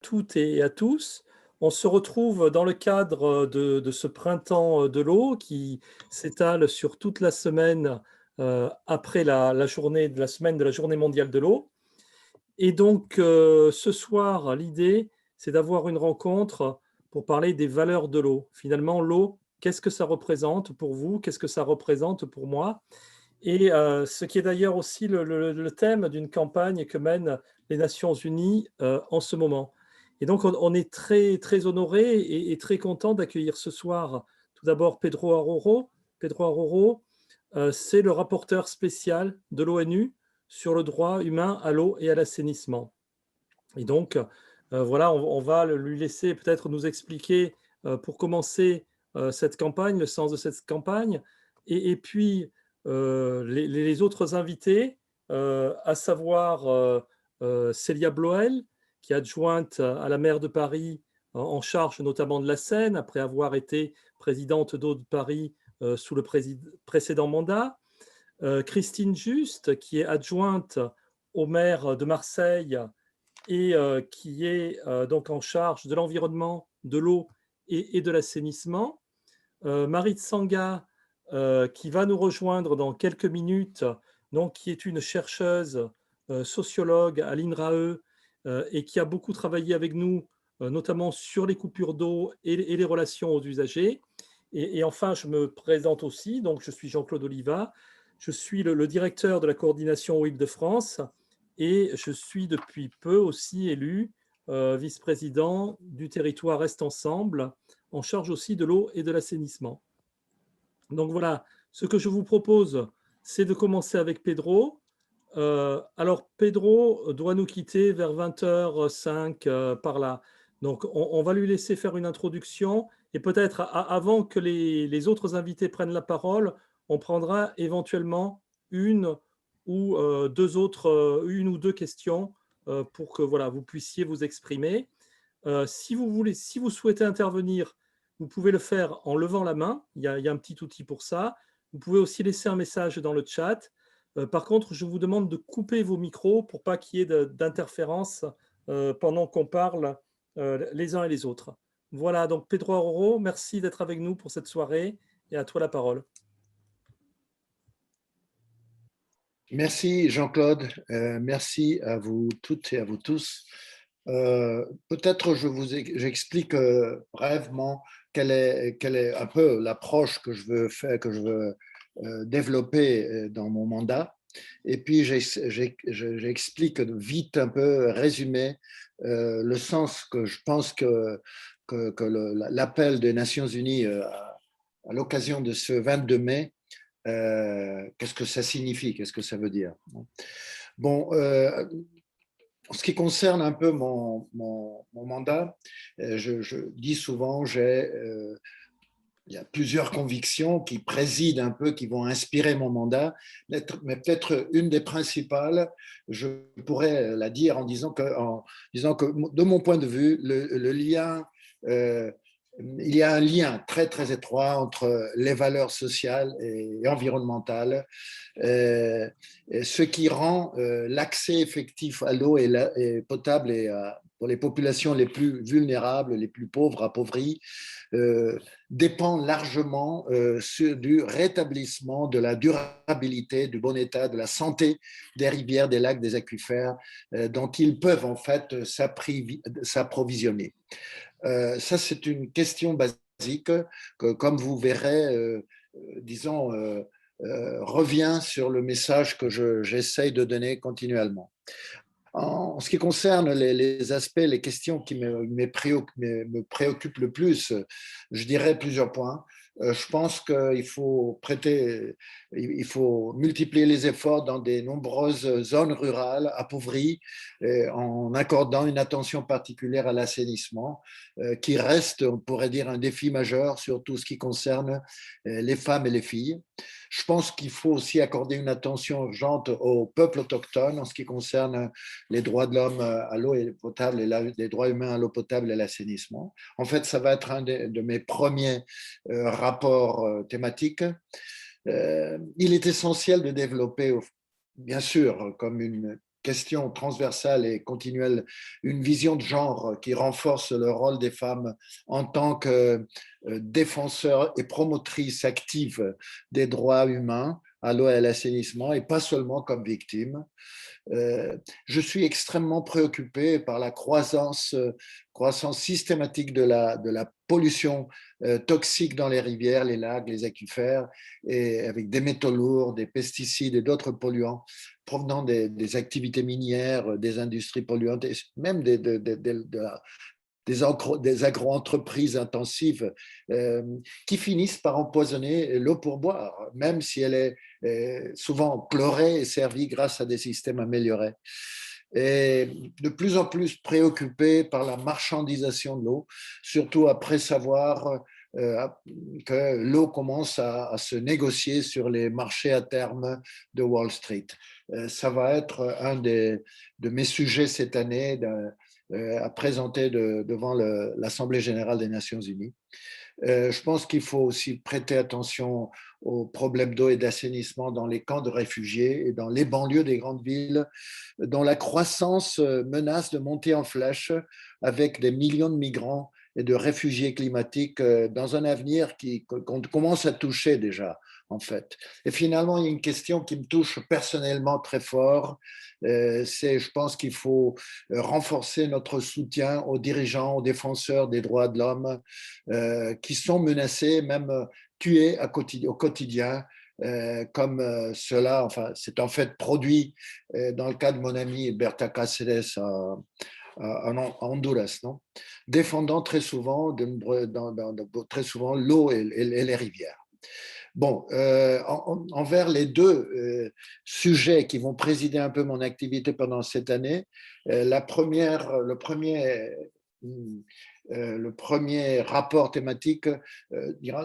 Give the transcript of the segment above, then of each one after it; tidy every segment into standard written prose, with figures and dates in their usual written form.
toutes et à tous. On se retrouve dans le cadre de ce printemps de l'eau qui s'étale sur toute la semaine après la journée de la semaine de la Journée mondiale de l'eau. Et donc, ce soir, l'idée, c'est d'avoir une rencontre pour parler des valeurs de l'eau. Finalement, l'eau, qu'est-ce que ça représente pour vous? Qu'est-ce que ça représente pour moi? Et ce qui est d'ailleurs aussi le thème d'une campagne que mènent les Nations unies, en ce moment. Et donc on est très, très honorés et très content d'accueillir ce soir, tout d'abord Pedro Aroro. Pedro Aroro, c'est le rapporteur spécial de l'ONU sur le droit humain à l'eau et à l'assainissement. Et donc, voilà, on va lui laisser peut-être nous expliquer, pour commencer, cette campagne, le sens de cette campagne et puis, les autres invités, à savoir, Célia Bloel, qui est adjointe à la maire de Paris, en charge notamment de la Seine, après avoir été présidente d'Eau de Paris, sous le précédent mandat. Christine Juste, qui est adjointe au maire de Marseille et qui est donc en charge de l'environnement, de l'eau et de l'assainissement. Marie Tsanga, qui va nous rejoindre dans quelques minutes, donc qui est une chercheuse sociologue à l'INRAE et qui a beaucoup travaillé avec nous, notamment sur les coupures d'eau et les relations aux usagers. Et enfin, je me présente aussi, donc je suis Jean-Claude Oliva, je suis le directeur de la coordination eau Île-de-France et je suis depuis peu aussi élu vice-président du territoire Est Ensemble, en charge aussi de l'eau et de l'assainissement. Donc voilà, ce que je vous propose, c'est de commencer avec Pedro. Alors Pedro doit nous quitter vers 20h05 par là. Donc on va lui laisser faire une introduction et peut-être avant que les autres invités prennent la parole, on prendra éventuellement une ou une ou deux questions pour que voilà, vous puissiez vous exprimer. Si vous souhaitez intervenir, vous pouvez le faire en levant la main. Il y a un petit outil pour ça. Vous pouvez aussi laisser un message dans le chat. Par contre, je vous demande de couper vos micros pour pas qu'il y ait d'interférence pendant qu'on parle les uns et les autres. Voilà, donc Pedro Aroro, merci d'être avec nous pour cette soirée et à toi la parole. Merci Jean-Claude, merci à vous toutes et à vous tous. Peut-être j'explique brièvement quelle est un peu l'approche que je veux faire, que je veux développer dans mon mandat. Et puis j'explique vite un peu, résumé, le sens que je pense que l'appel des Nations Unies à l'occasion de ce 22 mai, qu'est-ce que ça signifie, qu'est-ce que ça veut dire. Bon, en ce qui concerne un peu mon mandat, je dis souvent, il y a plusieurs convictions qui président un peu, qui vont inspirer mon mandat, mais peut-être une des principales, je pourrais la dire en disant que de mon point de vue, le lien, il y a un lien très très étroit entre les valeurs sociales et environnementales, ce qui rend l'accès effectif à l'eau et potable pour les populations les plus vulnérables, les plus pauvres, appauvries, dépend largement du rétablissement de la durabilité, du bon état, de la santé des rivières, des lacs, des aquifères dont ils peuvent en fait s'approvisionner. Ça, c'est une question basique que, comme vous verrez, disons, revient sur le message que j'essaye de donner continuellement. En ce qui concerne les aspects, les questions qui me préoccupent le plus, je dirais plusieurs points. Je pense qu'il faut il faut multiplier les efforts dans des nombreuses zones rurales appauvries, en accordant une attention particulière à l'assainissement, qui reste, on pourrait dire, un défi majeur sur tout ce qui concerne les femmes et les filles. Je pense qu'il faut aussi accorder une attention urgente aux peuples autochtones en ce qui concerne les droits de l'homme à l'eau potable et les droits humains à l'eau potable et à l'assainissement. En fait, ça va être un de mes premiers rapports thématiques. Il est essentiel de développer, bien sûr, comme une question transversale et continuelle, une vision de genre qui renforce le rôle des femmes en tant que défenseurs et promotrices actives des droits humains à l'eau et à l'assainissement, et pas seulement comme victimes. Je suis extrêmement préoccupé par la croissance systématique de la pollution toxique dans les rivières, les lacs, les aquifères, et avec des métaux lourds, des pesticides et d'autres polluants provenant des activités minières, des industries polluantes, et même des agro-entreprises intensives qui finissent par empoisonner l'eau pour boire, même si elle est souvent chlorée et servie grâce à des systèmes améliorés. Et de plus en plus préoccupé par la marchandisation de l'eau, surtout après savoir que l'eau commence à se négocier sur les marchés à terme de Wall Street. Ça va être un de mes sujets cette année à présenter devant l'Assemblée générale des Nations unies. Je pense qu'il faut aussi prêter attention aux problèmes d'eau et d'assainissement dans les camps de réfugiés et dans les banlieues des grandes villes, dont la croissance menace de monter en flèche avec des millions de migrants et de réfugiés climatiques dans un avenir qu'on commence à toucher déjà, en fait. Et finalement, il y a une question qui me touche personnellement très fort, c'est, je pense qu'il faut renforcer notre soutien aux dirigeants, aux défenseurs des droits de l'homme qui sont menacés, même tués au quotidien, comme cela, enfin, c'est en fait produit dans le cas de mon ami Berta Cáceres à Honduras, non, défendant très souvent, très souvent l'eau et les rivières. Bon, envers les deux sujets qui vont présider un peu mon activité pendant cette année, le premier rapport thématique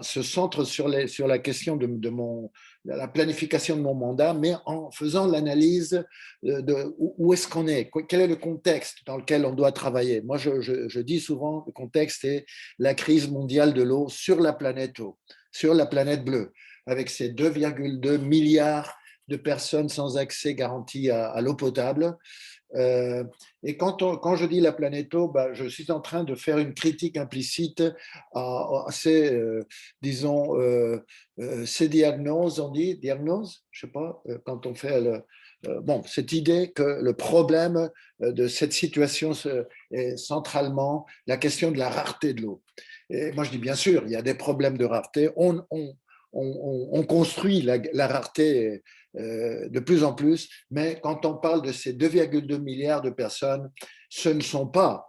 se centre sur la question de la planification de mon mandat, mais en faisant l'analyse de où est-ce qu'on est, quel est le contexte dans lequel on doit travailler. Moi, je dis souvent, le contexte est la crise mondiale de l'eau sur la planète eau, sur la planète bleue, avec ces 2,2 milliards de personnes sans accès garanti à l'eau potable. Et quand je dis la planète eau, je suis en train de faire une critique implicite à ces, disons, ces diagnoses, on dit, diagnose, je ne sais pas, quand on fait bon, cette idée que le problème de cette situation est centralement la question de la rareté de l'eau. Et moi, je dis bien sûr, il y a des problèmes de rareté. On construit la rareté de plus en plus, mais quand on parle de ces 2,2 milliards de personnes, ce ne sont pas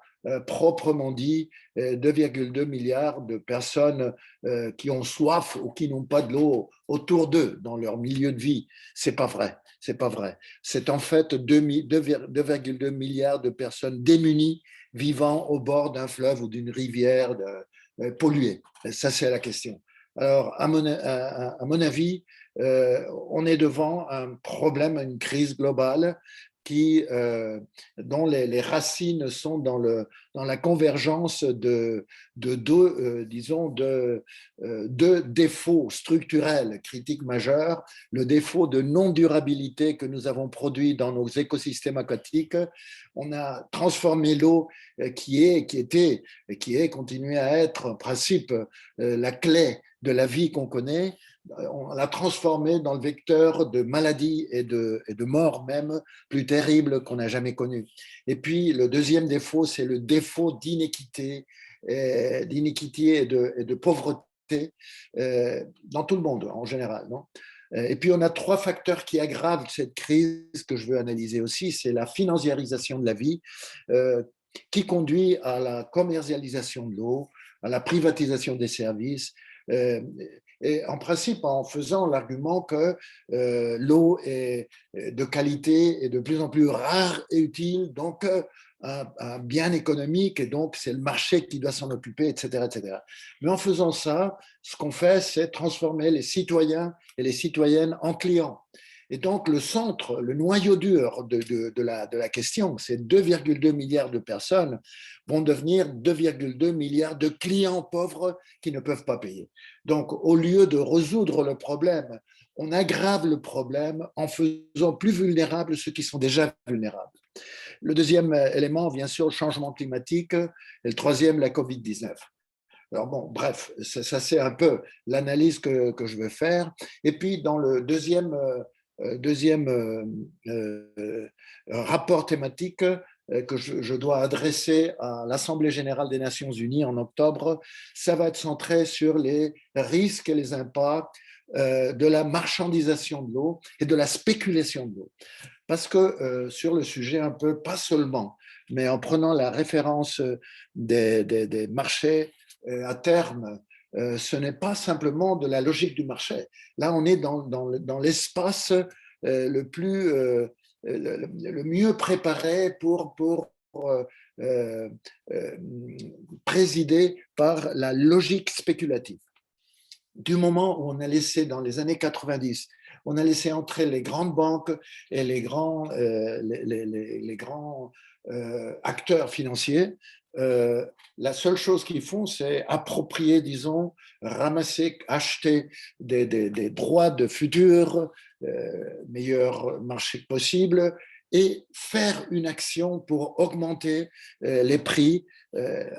proprement dit 2,2 milliards de personnes qui ont soif ou qui n'ont pas de l'eau autour d'eux dans leur milieu de vie. C'est pas vrai. C'est pas vrai. C'est en fait 2,2 milliards de personnes démunies vivant au bord d'un fleuve ou d'une rivière polluée. Ça, c'est la question. Alors, à mon avis, on est devant un problème, une crise globale dont les racines sont dans la convergence de deux, disons, deux défauts structurels critiques majeurs. Le défaut de non-durabilité que nous avons produit dans nos écosystèmes aquatiques. On a transformé l'eau qui était et qui est continuée à être en principe la clé de la vie qu'on connaît. On l'a transformé dans le vecteur de maladies et de morts même plus terribles qu'on n'a jamais connues. Et puis, le deuxième défaut, c'est le défaut d'inéquité et de pauvreté dans tout le monde en général. Non, et puis, on a trois facteurs qui aggravent cette crise que je veux analyser aussi. C'est la financiarisation de la vie qui conduit à la commercialisation de l'eau, à la privatisation des services, et en principe en faisant l'argument que l'eau est de qualité et de plus en plus rare et utile, donc un bien économique, et donc c'est le marché qui doit s'en occuper, etc., etc. Mais en faisant ça, ce qu'on fait, c'est transformer les citoyens et les citoyennes en clients. Et donc, le centre, le noyau dur de la question, c'est 2,2 milliards de personnes vont devenir 2,2 milliards de clients pauvres qui ne peuvent pas payer. Donc, au lieu de résoudre le problème on aggrave le problème en faisant plus vulnérables ceux qui sont déjà vulnérables. Le deuxième élément, bien sûr, le changement climatique, et le troisième, la Covid-19. Alors bon, bref, ça c'est un peu l'analyse que je veux faire. Et puis dans le deuxième rapport thématique que je dois adresser à l'Assemblée générale des Nations unies en octobre, ça va être centré sur les risques et les impacts de la marchandisation de l'eau et de la spéculation de l'eau. Parce que sur le sujet un peu, pas seulement, mais en prenant la référence des marchés à terme, ce n'est pas simplement de la logique du marché. Là, on est dans l'espace le mieux préparé pour euh, euh, présider par la logique spéculative. Du moment où on a laissé, dans les années 90, on a laissé entrer les grandes banques et les grands acteurs financiers, la seule chose qu'ils font, c'est approprier, disons, ramasser, acheter des droits de futur, meilleur marché possible, et faire une action pour augmenter les prix,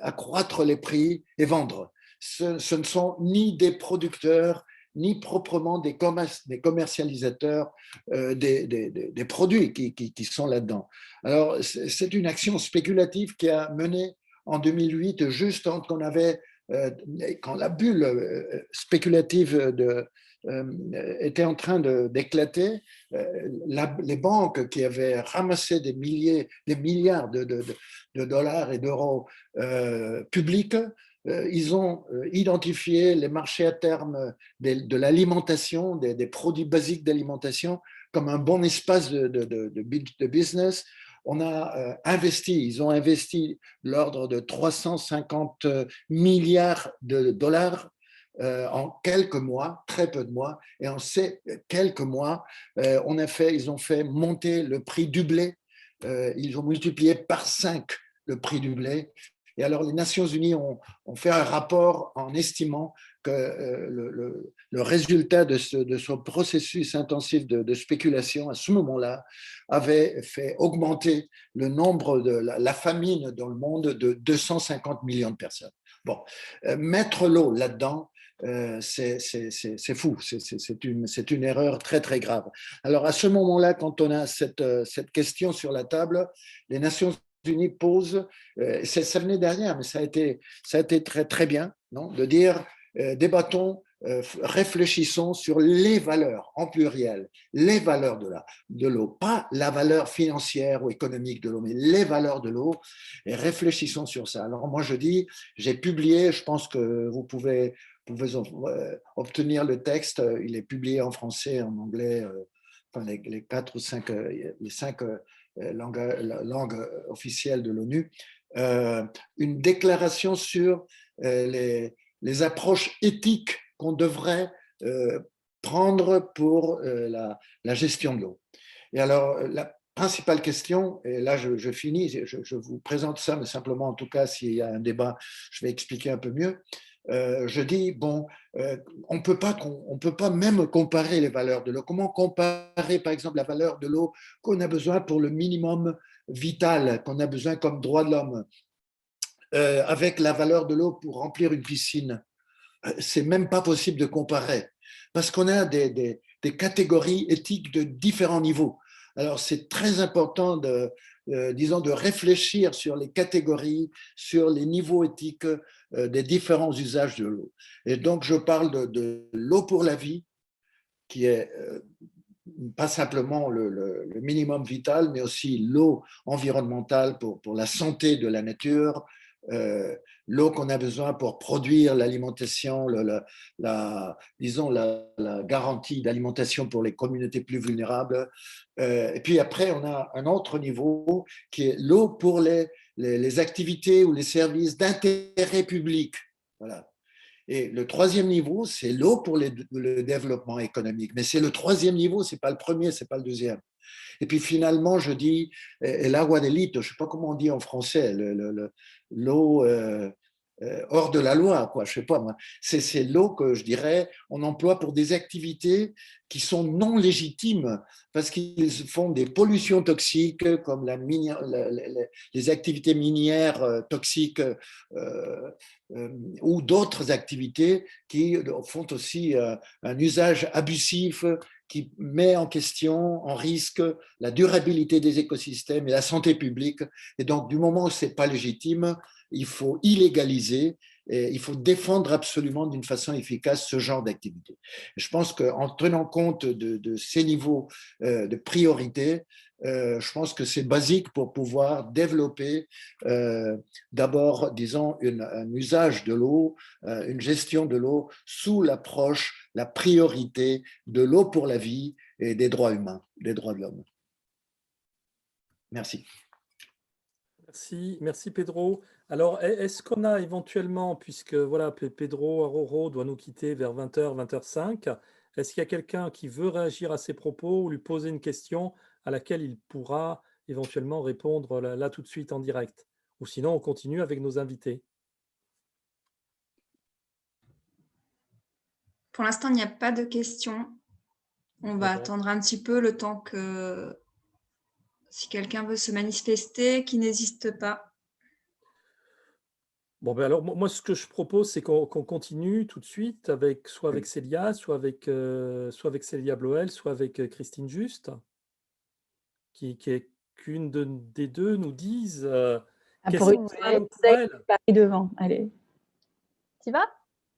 accroître les prix et vendre. Ce ne sont ni des producteurs, ni proprement des commercialisateurs des produits qui sont là-dedans. Alors, c'est une action spéculative qui a mené en 2008, juste quand la bulle spéculative était en train d'éclater, les banques qui avaient ramassé des milliards de dollars et d'euros publics, ils ont identifié les marchés à terme de l'alimentation, des produits basiques d'alimentation, comme un bon espace de business. On a investi, ils ont investi l'ordre de 350 milliards de dollars en quelques mois, très peu de mois, et en ces quelques mois, ils ont fait monter le prix du blé, ils ont multiplié par 5 le prix du blé. Et alors, les Nations Unies ont fait un rapport en estimant que le résultat de ce processus intensif de spéculation, à ce moment-là, avait fait augmenter le nombre de la famine dans le monde de 250 millions de personnes. Bon, mettre l'eau là-dedans, c'est fou, c'est une erreur très, très grave. Alors, à ce moment-là, quand on a cette question sur la table, les Nations Unies posent, ça venait derrière, mais ça a été très, très bien, non, de dire débattons, réfléchissons sur les valeurs en pluriel, les valeurs de l'eau, pas la valeur financière ou économique de l'eau, mais les valeurs de l'eau, et réfléchissons sur ça. Alors moi je dis, j'ai publié, je pense que vous pouvez obtenir le texte, il est publié en français, en anglais, enfin les 4 ou 5, les 5 langues officielles de l'ONU, une déclaration sur les approches éthiques qu'on devrait prendre pour la gestion de l'eau. Et alors, la principale question, et là je finis, je vous présente ça, mais simplement en tout cas, s'il y a un débat, je vais expliquer un peu mieux. Je dis, bon, on peut pas même comparer les valeurs de l'eau. Comment comparer, par exemple, la valeur de l'eau qu'on a besoin pour le minimum vital, qu'on a besoin comme droit de l'homme, avec la valeur de l'eau pour remplir une piscine? C'est même pas possible de comparer, parce qu'on a des catégories éthiques de différents niveaux. Alors, c'est très important disons, de réfléchir sur les catégories, sur les niveaux éthiques des différents usages de l'eau. Et donc, je parle de l'eau pour la vie, qui est pas simplement le minimum vital, mais aussi l'eau environnementale pour la santé de la nature, l'eau qu'on a besoin pour produire l'alimentation, disons la garantie d'alimentation pour les communautés plus vulnérables. Et puis après, on a un autre niveau qui est l'eau pour les activités ou les services d'intérêt public. Voilà. Et le troisième niveau, c'est l'eau pour le développement économique. Mais c'est le troisième niveau, ce n'est pas le premier, ce n'est pas le deuxième. Et puis finalement, je dis, el agua de litro, je ne sais pas comment on dit en français, l'eau hors de la loi, quoi. Je sais pas moi. C'est l'eau que je dirais on emploie pour des activités qui sont non légitimes parce qu'ils font des pollutions toxiques comme les activités minières toxiques ou d'autres activités qui font aussi un usage abusif qui met en question, en risque la durabilité des écosystèmes et la santé publique. Et donc, du moment où ce n'est pas légitime, il faut illégaliser et il faut défendre absolument d'une façon efficace ce genre d'activité. Je pense qu'en tenant compte de ces niveaux de priorité, je pense que c'est basique pour pouvoir développer d'abord, disons, un usage de l'eau, une gestion de l'eau sous l'approche, la priorité de l'eau pour la vie et des droits humains, des droits de l'homme. Merci. Merci Pedro. Alors, est-ce qu'on a éventuellement, puisque voilà, Pedro Aroro doit nous quitter vers 20h, 20h05, est-ce qu'il y a quelqu'un qui veut réagir à ses propos ou lui poser une question à laquelle il pourra éventuellement répondre là tout de suite en direct? Ou sinon, on continue avec nos invités. Pour l'instant, il n'y a pas de questions. On va attendre un petit peu le temps que si quelqu'un veut se manifester, qu'il n'hésite pas. Bon, ben alors, moi, ce que je propose, c'est qu'on continue tout de suite avec soit avec Célia, soit avec Célia Bloel, soit avec Christine Juste, qu'une des deux nous dise pour une fois, pour elle. Paris devant, allez. Tu vas?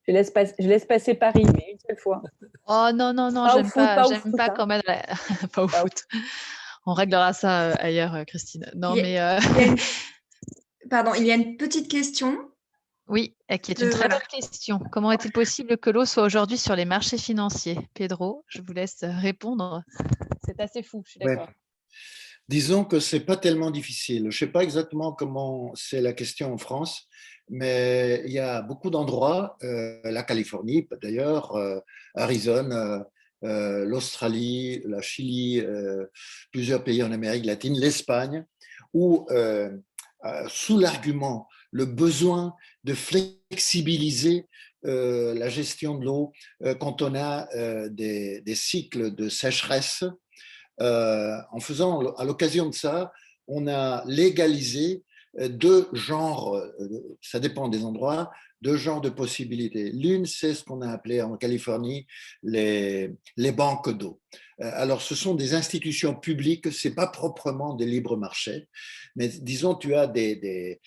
Je laisse passer Paris, mais une seule fois. Oh non, j'aime pas quand même. Pas au foot. On réglera ça ailleurs, Christine. Non, mais. Pardon, il y a une petite question. Oui, qui est une très bonne question. Comment est-il possible que l'eau soit aujourd'hui sur les marchés financiers? Pedro, je vous laisse répondre. C'est assez fou, je suis d'accord. Ouais. Disons que ce n'est pas tellement difficile. Je ne sais pas exactement comment c'est la question en France, mais il y a beaucoup d'endroits, la Californie d'ailleurs, Arizona, l'Australie, la Chili, plusieurs pays en Amérique latine, l'Espagne, où sous l'argument, le besoin de flexibiliser la gestion de l'eau quand on a des cycles de sécheresse, en faisant, à l'occasion de ça, on a légalisé deux genres, ça dépend des endroits, deux genres de possibilités. L'une, c'est ce qu'on a appelé en Californie les banques d'eau. Alors, ce sont des institutions publiques, ce n'est pas proprement des libres marchés, mais disons, tu as des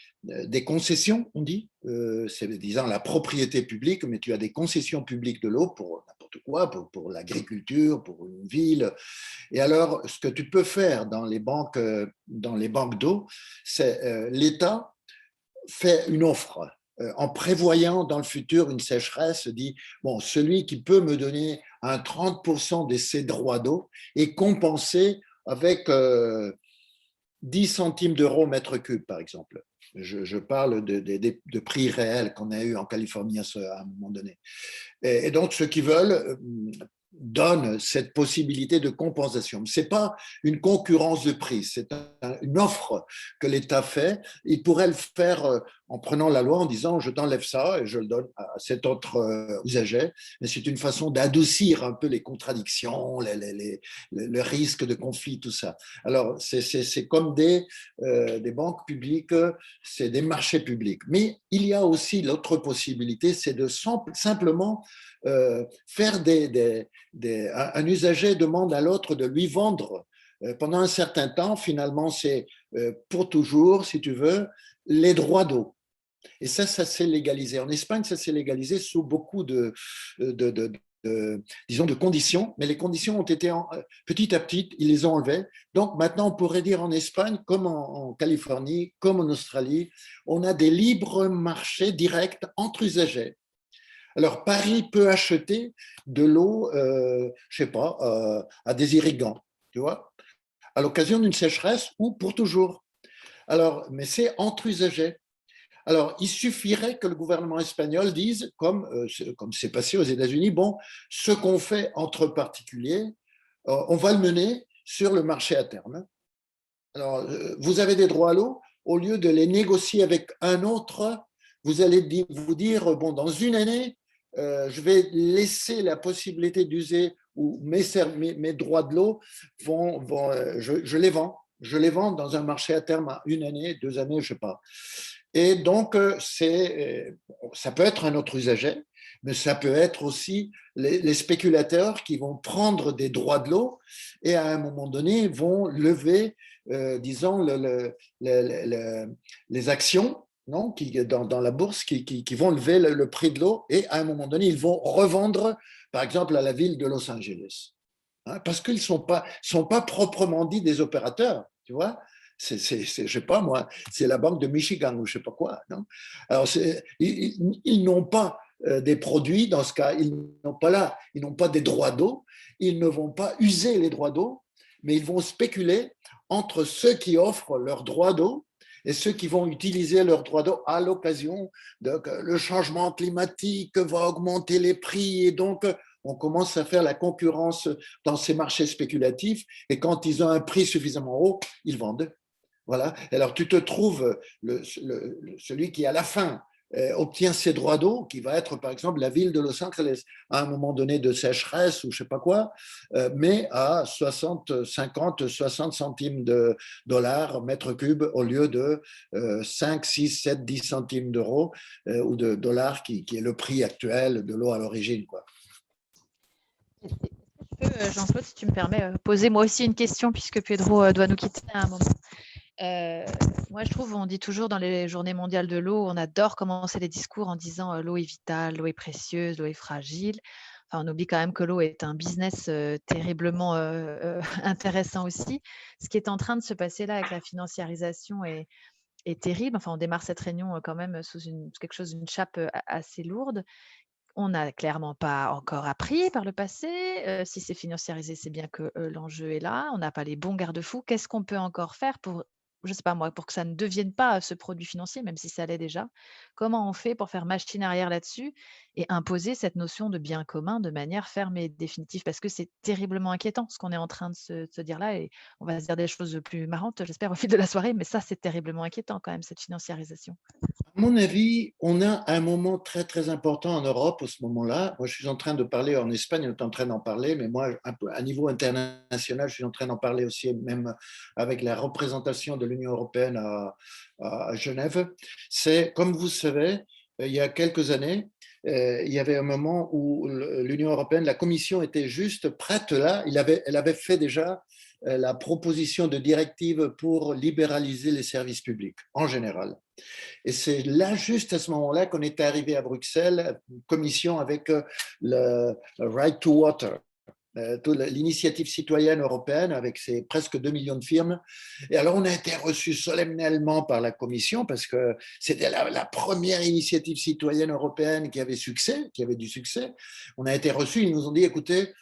concessions, on dit, c'est disons la propriété publique, mais tu as des concessions publiques de l'eau pour n'importe quoi, pour l'agriculture, pour une ville. Et alors, ce que tu peux faire dans les banques d'eau, c'est l'État fait une offre en prévoyant dans le futur une sécheresse, dit, bon, celui qui peut me donner un 30% de ses droits d'eau est compensé avec 10 centimes d'euros mètre cube, par exemple. Je parle de prix réels qu'on a eu en Californie à un moment donné. Et donc, ceux qui veulent donnent cette possibilité de compensation. Ce n'est pas une concurrence de prix, c'est une offre que l'État fait. Il pourrait le faire en prenant la loi en disant je t'enlève ça et je le donne à cet autre usager. Mais c'est une façon d'adoucir un peu les contradictions, le risque de conflit, tout ça. Alors, c'est comme des banques publiques, c'est des marchés publics. Mais il y a aussi l'autre possibilité, c'est de simplement faire un usager demande à l'autre de lui vendre pendant un certain temps, finalement c'est pour toujours, si tu veux, les droits d'eau. Et ça s'est légalisé. En Espagne, ça s'est légalisé sous beaucoup disons, de conditions, mais les conditions ont été petit à petit, ils les ont enlevées. Donc maintenant, on pourrait dire en Espagne, comme en Californie, comme en Australie, on a des libres marchés directs entre usagers. Alors, Paris peut acheter de l'eau, je ne sais pas, à des irrigants, tu vois, à l'occasion d'une sécheresse ou pour toujours. Alors, mais c'est entre usagers. Alors, il suffirait que le gouvernement espagnol dise, comme c'est passé aux États-Unis, bon, ce qu'on fait entre particuliers, on va le mener sur le marché à terme. Alors, vous avez des droits à l'eau, au lieu de les négocier avec un autre, vous allez vous dire, bon, dans une année, je vais laisser la possibilité d'user ou mes droits de l'eau je les vends. Je les vends dans un marché à terme à une année, 2 années, je ne sais pas. Et donc, ça peut être un autre usager, mais ça peut être aussi les spéculateurs qui vont prendre des droits de l'eau et à un moment donné vont lever, disons, les actions, non, dans la bourse qui vont lever le prix de l'eau et à un moment donné, ils vont revendre, par exemple, à la ville de Los Angeles. Hein, parce qu'ils sont pas proprement dit des opérateurs, tu vois. Je sais pas moi, c'est la banque de Michigan ou je sais pas quoi. Non, alors ils n'ont pas des produits dans ce cas, ils n'ont pas des droits d'eau, ils ne vont pas user les droits d'eau, mais ils vont spéculer entre ceux qui offrent leurs droits d'eau et ceux qui vont utiliser leurs droits d'eau à l'occasion de le changement climatique va augmenter les prix et donc on commence à faire la concurrence dans ces marchés spéculatifs et quand ils ont un prix suffisamment haut, ils vendent. Voilà. Alors tu te trouves celui qui à la fin obtient ses droits d'eau, qui va être par exemple la ville de Los Angeles à un moment donné de sécheresse ou je sais pas quoi, mais à 50, 60 centimes de dollars mètre cube au lieu de 5, 6, 7, 10 centimes d'euros ou de dollars qui est le prix actuel de l'eau à l'origine, quoi. Jean-Claude, si tu me permets, poser moi aussi une question puisque Pedro doit nous quitter à un moment. Moi, je trouve, on dit toujours dans les journées mondiales de l'eau, on adore commencer les discours en disant l'eau est vitale, l'eau est précieuse, l'eau est fragile. Enfin, on oublie quand même que l'eau est un business terriblement intéressant aussi. Ce qui est en train de se passer là avec la financiarisation est terrible. Enfin, on démarre cette réunion quand même sous quelque chose d'une chape assez lourde. On n'a clairement pas encore appris par le passé. Si c'est financiarisé, c'est bien que l'enjeu est là. On n'a pas les bons garde-fous. Qu'est-ce qu'on peut encore faire pour, je ne sais pas moi, pour que ça ne devienne pas ce produit financier, même si ça l'est déjà? Comment on fait pour faire machine arrière là-dessus et imposer cette notion de bien commun de manière ferme et définitive? Parce que c'est terriblement inquiétant ce qu'on est en train de se dire là. Et on va se dire des choses plus marrantes, j'espère, au fil de la soirée. Mais ça, c'est terriblement inquiétant quand même, cette financiarisation. À mon avis, on a un moment très très important en Europe à ce moment-là. Moi, je suis en train de parler en Espagne, on est en train d'en parler, mais moi, à niveau international, je suis en train d'en parler aussi, même avec la représentation de l'Union européenne à Genève. C'est, comme vous savez, il y a quelques années, il y avait un moment où l'Union européenne, la Commission était juste prête là. Elle avait fait déjà la proposition de directive pour libéraliser les services publics en général. Et c'est là, juste à ce moment-là, qu'on est arrivé à Bruxelles, commission avec le Right to Water, l'initiative citoyenne européenne avec ses presque 2 millions de firmes. Et alors, on a été reçus solennellement par la Commission parce que c'était la première initiative citoyenne européenne qui avait du succès. On a été reçus, ils nous ont dit, écoutez,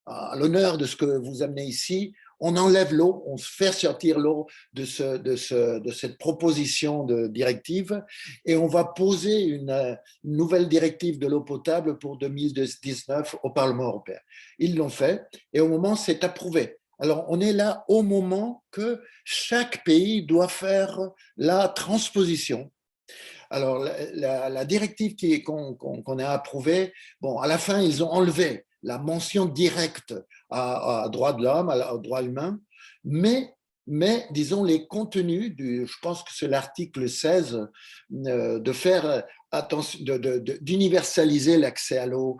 à l'honneur de ce que vous amenez ici, on enlève l'eau, on se fait sortir l'eau de cette proposition de directive et on va poser une nouvelle directive de l'eau potable pour 2019 au Parlement européen. Ils l'ont fait et au moment, c'est approuvé. Alors, on est là au moment que chaque pays doit faire la transposition. Alors, la directive qu'on a approuvée, bon, à la fin, ils ont enlevé la mention directe à droits de l'homme, aux droits humains, mais disons les contenus, je pense que c'est l'article 16, de faire attention, d'universaliser l'accès à l'eau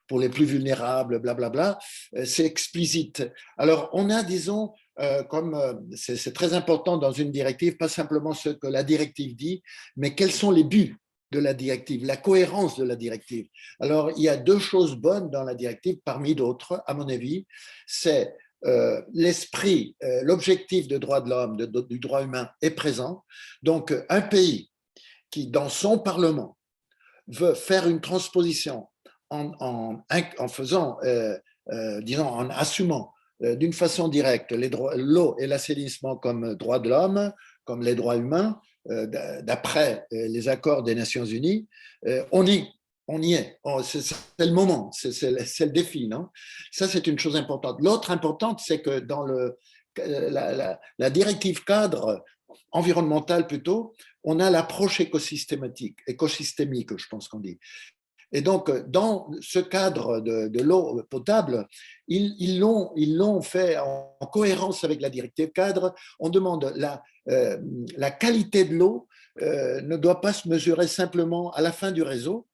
pour les plus vulnérables, blablabla, c'est explicite. Alors, on a, disons, c'est très important dans une directive, pas simplement ce que la directive dit, mais quels sont les buts de la directive, la cohérence de la directive. Alors, il y a 2 choses bonnes dans la directive, parmi d'autres, à mon avis, c'est l'esprit, l'objectif de droit de l'homme, du droit humain est présent. Donc, un pays qui, dans son Parlement, veut faire une transposition en faisant, disons, en assumant d'une façon directe l'eau et l'assainissement comme droits de l'homme, comme les droits humains, d'après les accords des Nations Unies, on y est. C'est le moment, c'est le défi, non? Ça, c'est une chose importante. L'autre importante, c'est que dans la directive cadre environnementale plutôt, on a l'approche écosystémique, je pense qu'on dit. Et donc, dans ce cadre de l'eau potable, ils l'ont fait en cohérence avec la directive cadre. On demande la qualité de l'eau ne doit pas se mesurer simplement à la fin du réseau,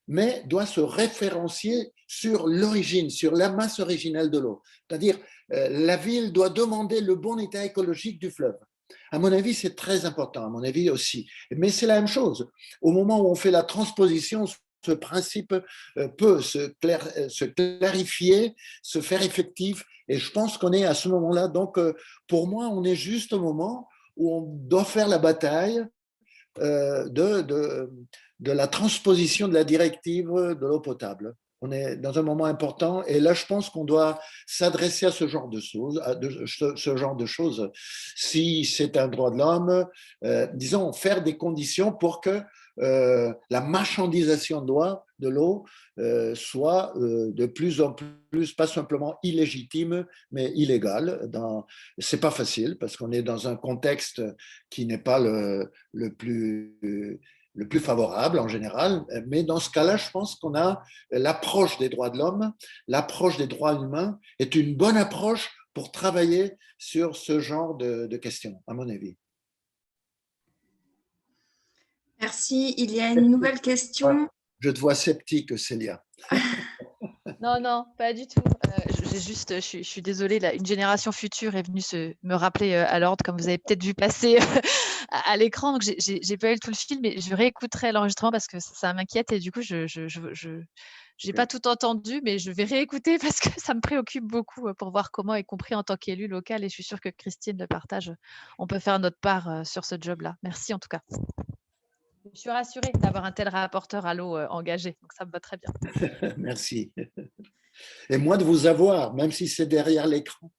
mais doit se référencier sur l'origine, sur la masse originelle de l'eau. C'est-à-dire, la ville doit demander le bon état écologique du fleuve. À mon avis, c'est très important, à mon avis aussi. Mais c'est la même chose. Au moment où on fait la transposition, ce principe peut se clarifier, se faire effectif. Et je pense qu'on est à ce moment-là. Donc, pour moi, on est juste au moment où on doit faire la bataille de la transposition de la directive de l'eau potable. On est dans un moment important et là, je pense qu'on doit s'adresser à ce genre de choses. Si c'est un droit de l'homme, disons, faire des conditions pour que la marchandisation de l'eau soit de plus en plus, pas simplement illégitime, mais illégale. C'est pas facile parce qu'on est dans un contexte qui n'est pas le plus favorable en général, mais dans ce cas-là, je pense qu'on a l'approche des droits de l'homme, l'approche des droits humains est une bonne approche pour travailler sur ce genre de questions, à mon avis. Merci. Il y a une nouvelle question. Je te vois sceptique, Célia. Non, non, pas du tout. Je suis désolée, là, une génération future est venue me rappeler à l'ordre, comme vous avez peut-être vu passer à l'écran. Donc, j'ai pas eu tout le film, mais je réécouterai l'enregistrement parce que ça m'inquiète et du coup, je n'ai pas tout entendu, mais je vais réécouter parce que ça me préoccupe beaucoup pour voir comment, y compris en tant qu'élu local, et je suis sûre que Christine le partage, on peut faire notre part sur ce job-là. Merci en tout cas. Je suis rassurée d'avoir un tel rapporteur à l'eau engagé, donc ça me va très bien. Merci. Et moi de vous avoir, même si c'est derrière l'écran.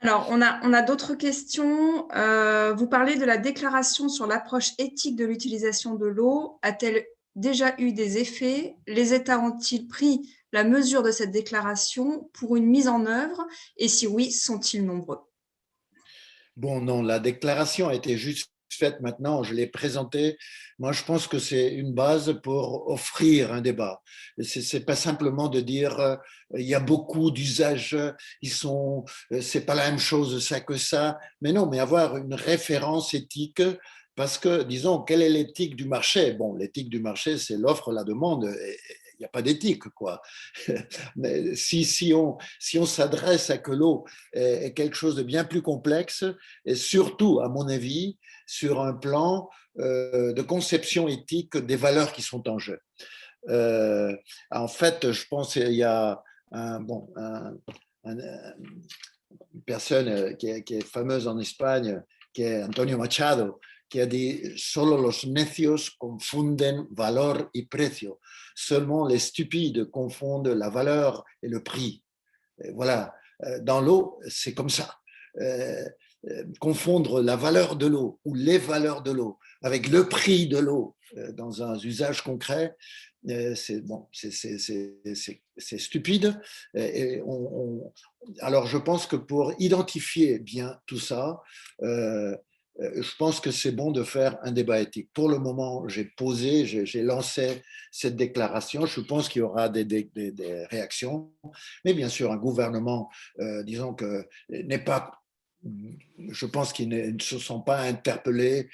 Alors, on a d'autres questions. Vous parlez de la déclaration sur l'approche éthique de l'utilisation de l'eau. A-t-elle déjà eu des effets? Les États ont-ils pris la mesure de cette déclaration pour une mise en œuvre? Et si oui, sont-ils nombreux? Bon, non, la déclaration a été juste faite maintenant, je l'ai présentée. Moi, je pense que c'est une base pour offrir un débat. Ce n'est pas simplement de dire il y a beaucoup d'usages, c'est pas la même chose ça que ça, mais non, mais avoir une référence éthique. Parce que, disons, quelle est l'éthique du marché? Bon, l'éthique du marché, c'est l'offre, la demande. Il n'y a pas d'éthique, quoi. Mais si on s'adresse à que l'eau est quelque chose de bien plus complexe, et surtout, à mon avis, sur un plan de conception éthique des valeurs qui sont en jeu. En fait, je pense qu'il y a une personne qui est fameuse en Espagne, qui est Antonio Machado, qui a dit « Solo los necios confunden valor y precio ». Seulement les stupides confondent la valeur et le prix. Et voilà, dans l'eau, c'est comme ça. Confondre la valeur de l'eau ou les valeurs de l'eau avec le prix de l'eau dans un usage concret, c'est stupide. Alors, je pense que pour identifier bien tout ça, je pense que c'est bon de faire un débat éthique. Pour le moment, j'ai lancé cette déclaration. Je pense qu'il y aura des réactions. Mais bien sûr, un gouvernement, disons que n'est pas... Je pense qu'ils ne se sont pas interpellés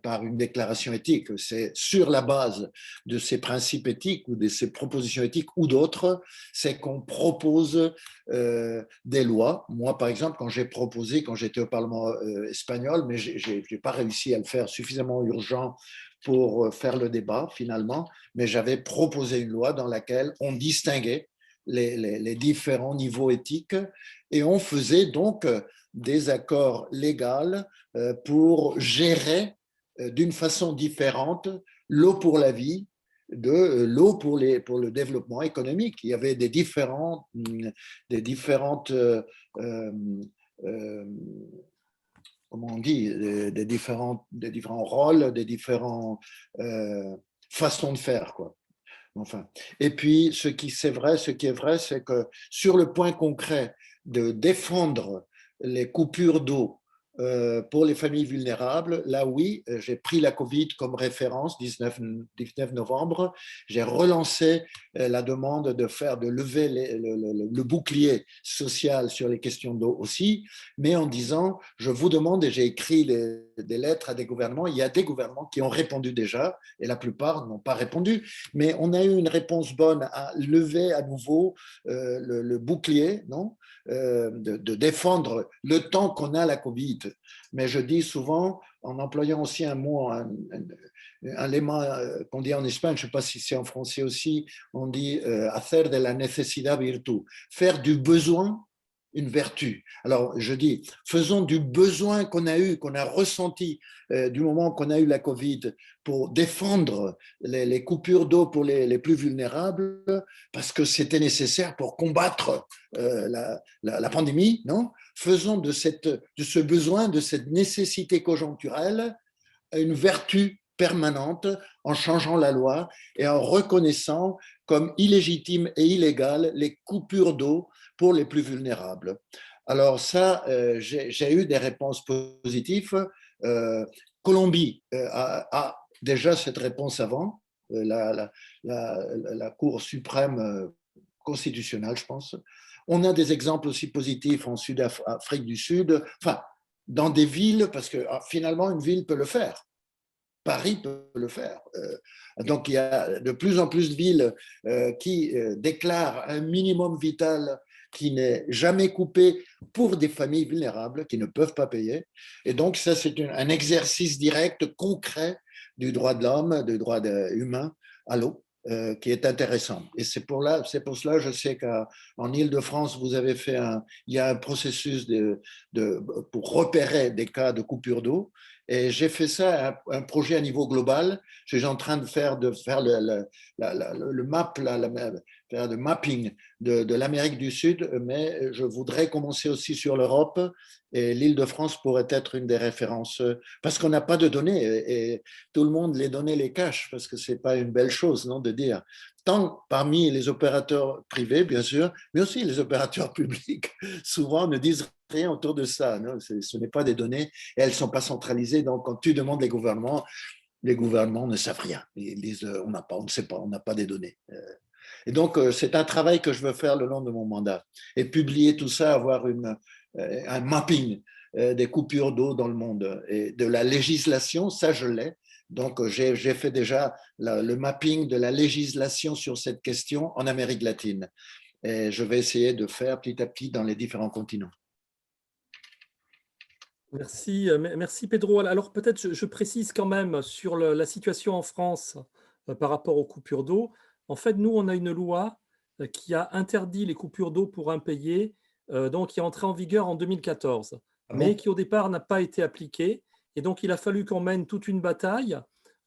par une déclaration éthique. C'est sur la base de ces principes éthiques ou de ces propositions éthiques ou d'autres, c'est qu'on propose des lois. Moi, par exemple, quand j'étais au Parlement espagnol, mais je n'ai pas réussi à le faire suffisamment urgent pour faire le débat finalement, mais j'avais proposé une loi dans laquelle on distinguait les différents niveaux éthiques et on faisait donc des accords légaux pour gérer d'une façon différente l'eau pour la vie de l'eau pour le développement économique. Il y avait des différentes comment on dit, des différents rôles, des différentes façons de faire, quoi. Enfin. Et puis, ce qui est vrai, c'est que sur le point concret de défendre les coupures d'eau pour les familles vulnérables. Là, oui, j'ai pris la Covid comme référence, 19 novembre. J'ai relancé la demande de lever le bouclier social sur les questions d'eau aussi, mais en disant, je vous demande, et j'ai écrit des lettres à des gouvernements, il y a des gouvernements qui ont répondu déjà, et la plupart n'ont pas répondu, mais on a eu une réponse bonne à lever à nouveau le bouclier, non, de défendre le temps qu'on a la Covid. Mais je dis souvent, en employant aussi un mot, un léma qu'on dit en Espagne, je ne sais pas si c'est en français aussi, on dit hacer de la necesidad virtud, faire du besoin une vertu. Alors, je dis, faisons du besoin qu'on a eu, qu'on a ressenti du moment qu'on a eu la Covid pour défendre les coupures d'eau pour les plus vulnérables, parce que c'était nécessaire pour combattre la pandémie, non? Faisons de ce besoin, de cette nécessité conjoncturelle, une vertu permanente en changeant la loi et en reconnaissant comme illégitimes et illégales les coupures d'eau pour les plus vulnérables. Alors ça, j'ai eu des réponses positives. Colombie a déjà cette réponse avant, la Cour suprême constitutionnelle, je pense. On a des exemples aussi positifs en Afrique du Sud, enfin, dans des villes, parce que finalement, une ville peut le faire. Paris peut le faire. Donc, il y a de plus en plus de villes qui déclarent un minimum vital qui n'est jamais coupé pour des familles vulnérables qui ne peuvent pas payer. Et donc, ça, c'est un exercice direct, concret du droit de l'homme, du droit humain à l'eau, qui est intéressant. Et c'est pour cela, je sais qu'en Île-de-France, il y a un processus pour repérer des cas de coupure d'eau. Et j'ai fait ça, un projet à niveau global. Je suis en train de faire le mapping de l'Amérique du Sud, mais je voudrais commencer aussi sur l'Europe. Et l'Île-de-France pourrait être une des références, parce qu'on n'a pas de données et tout le monde les données les cache, parce que ce n'est pas une belle chose, non, de dire. Tant parmi les opérateurs privés, bien sûr, mais aussi les opérateurs publics, souvent ne disent rien autour de ça. Non, ce n'est pas des données et elles ne sont pas centralisées. Donc, quand tu demandes les gouvernements ne savent rien. Ils disent on ne sait pas, on n'a pas des données. Et donc, c'est un travail que je veux faire le long de mon mandat et publier tout ça, avoir un mapping des coupures d'eau dans le monde et de la législation, ça je l'ai. Donc, j'ai fait déjà le mapping de la législation sur cette question en Amérique latine. Et je vais essayer de faire petit à petit dans les différents continents. Merci, merci Pedro. Alors peut-être je précise quand même sur la situation en France par rapport aux coupures d'eau. En fait, nous, on a une loi qui a interdit les coupures d'eau pour impayés, donc qui est entrée en vigueur en 2014, mais qui au départ n'a pas été appliquée. Et donc, il a fallu qu'on mène toute une bataille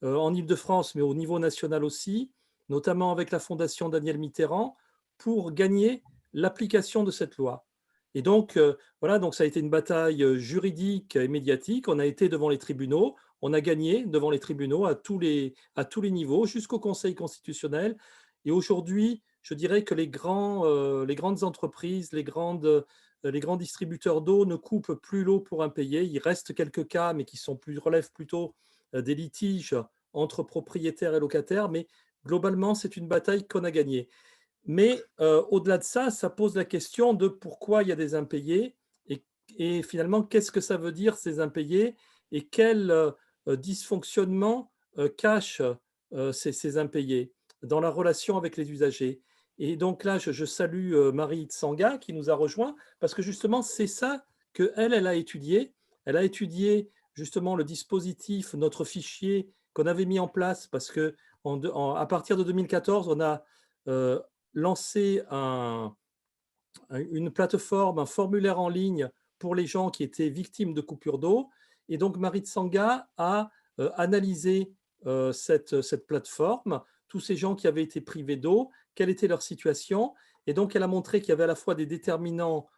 en Île-de-France, mais au niveau national aussi, notamment avec la Fondation Daniel Mitterrand, pour gagner l'application de cette loi. Et donc, voilà, donc ça a été une bataille juridique et médiatique. On a été devant les tribunaux, on a gagné devant les tribunaux à tous les niveaux, jusqu'au Conseil constitutionnel. Et aujourd'hui, je dirais que les grandes entreprises, les grands distributeurs d'eau ne coupent plus l'eau pour impayés. Il reste quelques cas, mais qui relèvent plutôt des litiges entre propriétaires et locataires. Mais globalement, c'est une bataille qu'on a gagnée. Mais au-delà de ça, ça pose la question de pourquoi il y a des impayés et finalement, qu'est-ce que ça veut dire ces impayés et quel dysfonctionnement cachent ces impayés dans la relation avec les usagers. Et donc là, je salue Marie Tsanga qui nous a rejoint parce que justement, c'est ça qu'elle a étudié. Elle a étudié justement le dispositif, notre fichier qu'on avait mis en place parce que à partir de 2014, on a lancé une plateforme, un formulaire en ligne pour les gens qui étaient victimes de coupures d'eau. Et donc, Marie Tsanga a analysé cette plateforme, tous ces gens qui avaient été privés d'eau, quelle était leur situation. Et donc, elle a montré qu'il y avait à la fois des déterminants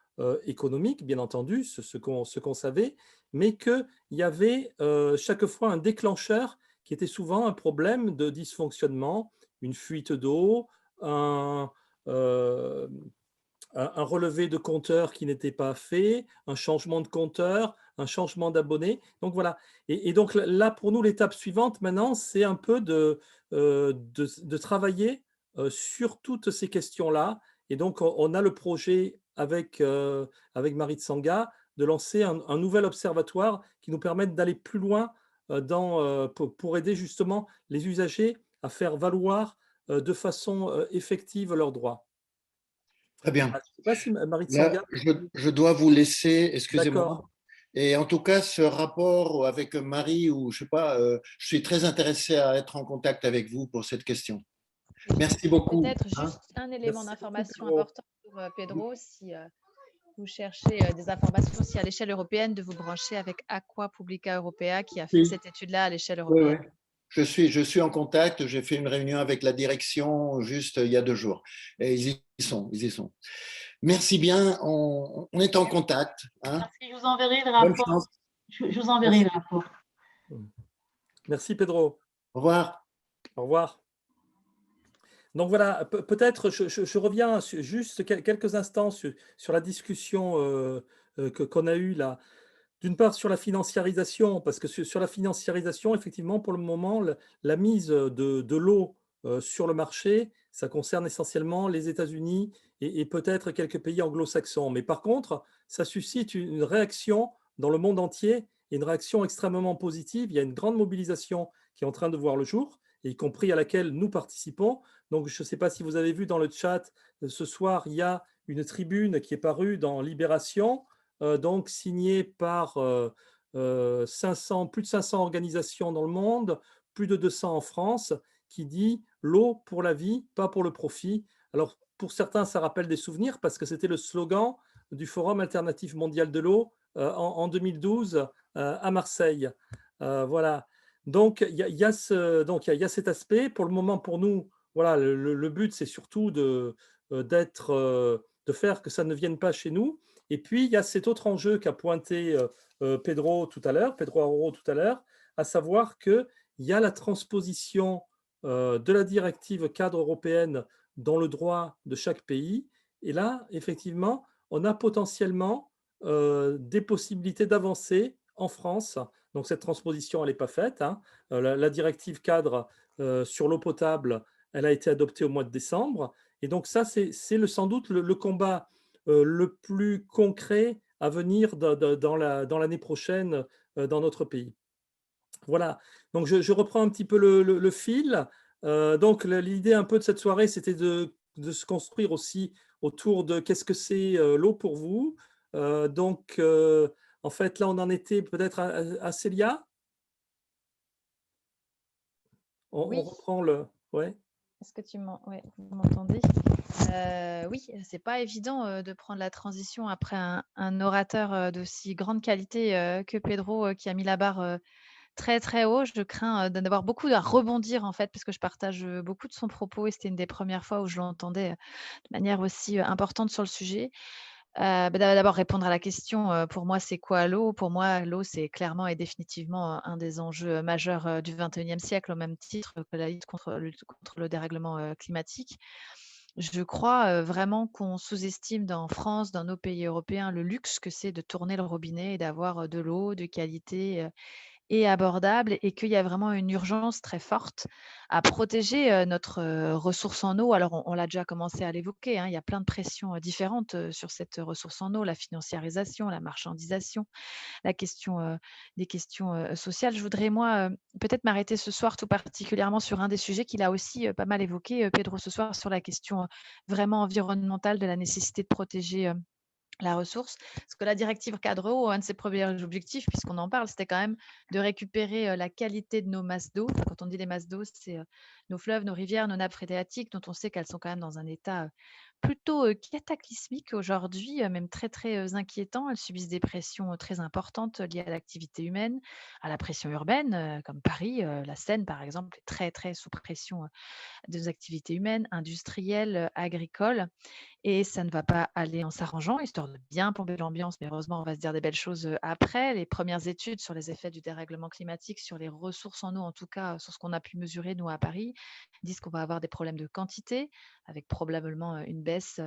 économiques, bien entendu, ce qu'on savait, mais qu'il y avait chaque fois un déclencheur qui était souvent un problème de dysfonctionnement, une fuite d'eau, un relevé de compteur qui n'était pas fait, un changement de compteur, un changement d'abonné. Donc voilà. Et donc là, pour nous, l'étape suivante maintenant, c'est un peu de travailler sur toutes ces questions-là. Et donc, on a le projet avec Marie Tsanga de lancer un nouvel observatoire qui nous permette d'aller plus loin pour aider justement les usagers à faire valoir de façon effective leurs droits. Très bien. Je ne sais pas si Marie Là, Tsanga. je dois vous laisser, excusez-moi. D'accord. Et en tout cas, ce rapport avec Marie, ou je sais pas, je suis très intéressé à être en contact avec vous pour cette question. Merci beaucoup. Peut-être Hein. juste un élément Merci beaucoup, d'information Pedro. important pour Pedro, si vous cherchez des informations aussi à l'échelle européenne, de vous brancher avec Aqua Publica Europea qui a fait Oui, cette étude-là à l'échelle oui, oui. européenne. Je suis en contact. J'ai fait une réunion avec la direction juste il y a 2 jours. Et ils y sont, ils y sont. Merci bien. On est en contact. Hein. Merci, je vous enverrai le Bonne rapport. chance. Je vous enverrai le rapport. Merci, Pedro. Au revoir. Au revoir. Donc voilà, peut-être je reviens juste quelques instants sur la discussion qu'on a eue là. D'une part, sur la financiarisation, parce que sur la financiarisation, effectivement, pour le moment, la mise de l'eau sur le marché, ça concerne essentiellement les États-Unis et peut-être quelques pays anglo-saxons. Mais par contre, ça suscite une réaction dans le monde entier, et une réaction extrêmement positive. Il y a une grande mobilisation qui est en train de voir le jour, y compris à laquelle nous participons. Donc, je ne sais pas si vous avez vu dans le chat, ce soir, il y a une tribune qui est parue dans Libération, donc signé par plus de 500 organisations dans le monde, plus de 200 en France, qui dit l'eau pour la vie, pas pour le profit. Alors pour certains, ça rappelle des souvenirs parce que c'était le slogan du Forum alternatif mondial de l'eau en 2012 à Marseille. Voilà. Donc il y a cet aspect. Pour le moment, pour nous, voilà, le but c'est surtout de faire que ça ne vienne pas chez nous. Et puis, il y a cet autre enjeu qu'a pointé Pedro Aroro tout à l'heure, à savoir qu'il y a la transposition de la directive cadre européenne dans le droit de chaque pays. Et là, effectivement, on a potentiellement des possibilités d'avancer en France. Donc, cette transposition, elle n'est pas faite. Hein. La directive cadre sur l'eau potable, elle a été adoptée au mois de décembre. Et donc, ça, c'est sans doute le combat le plus concret à venir dans l'année prochaine dans notre pays. Voilà, donc je reprends un petit peu le fil. Donc l'idée un peu de cette soirée, c'était de se construire aussi autour de qu'est-ce que c'est l'eau pour vous. Donc en fait, là, on en était peut-être à Célia. Oui. On reprend le... Ouais. Est-ce que vous m'entendez? Oui, c'est pas évident de prendre la transition après un orateur d'aussi grande qualité que Pedro, qui a mis la barre très, très haut. Je crains d'en avoir beaucoup à rebondir en fait, parce que je partage beaucoup de son propos et c'était une des premières fois où je l'entendais de manière aussi importante sur le sujet. D'abord répondre à la question, pour moi, c'est quoi l'eau? Pour moi, l'eau, c'est clairement et définitivement un des enjeux majeurs du XXIe siècle, au même titre que la lutte contre le dérèglement climatique. Je crois vraiment qu'on sous-estime en France, dans nos pays européens, le luxe que c'est de tourner le robinet et d'avoir de l'eau de qualité et abordable, et qu'il y a vraiment une urgence très forte à protéger notre ressource en eau. Alors, on l'a déjà commencé à l'évoquer, hein, il y a plein de pressions différentes sur cette ressource en eau, la financiarisation, la marchandisation, la question des questions sociales. Je voudrais, moi, peut-être m'arrêter ce soir tout particulièrement sur un des sujets qu'il a aussi pas mal évoqué, Pedro, ce soir, sur la question vraiment environnementale de la nécessité de protéger la ressource. Parce que la directive cadre eau, un de ses premiers objectifs, puisqu'on en parle, c'était quand même de récupérer la qualité de nos masses d'eau. Enfin, quand on dit les masses d'eau, c'est nos fleuves, nos rivières, nos nappes phréatiques, dont on sait qu'elles sont quand même dans un état plutôt cataclysmique aujourd'hui, même très, très inquiétant. Elles subissent des pressions très importantes liées à l'activité humaine, à la pression urbaine, comme Paris. La Seine, par exemple, est très, très sous pression des activités humaines, industrielles, agricoles. Et ça ne va pas aller en s'arrangeant, histoire de bien plomber l'ambiance, mais heureusement, on va se dire des belles choses après. Les premières études sur les effets du dérèglement climatique, sur les ressources en eau, en tout cas, sur ce qu'on a pu mesurer, nous, à Paris, disent qu'on va avoir des problèmes de quantité, avec probablement une baisse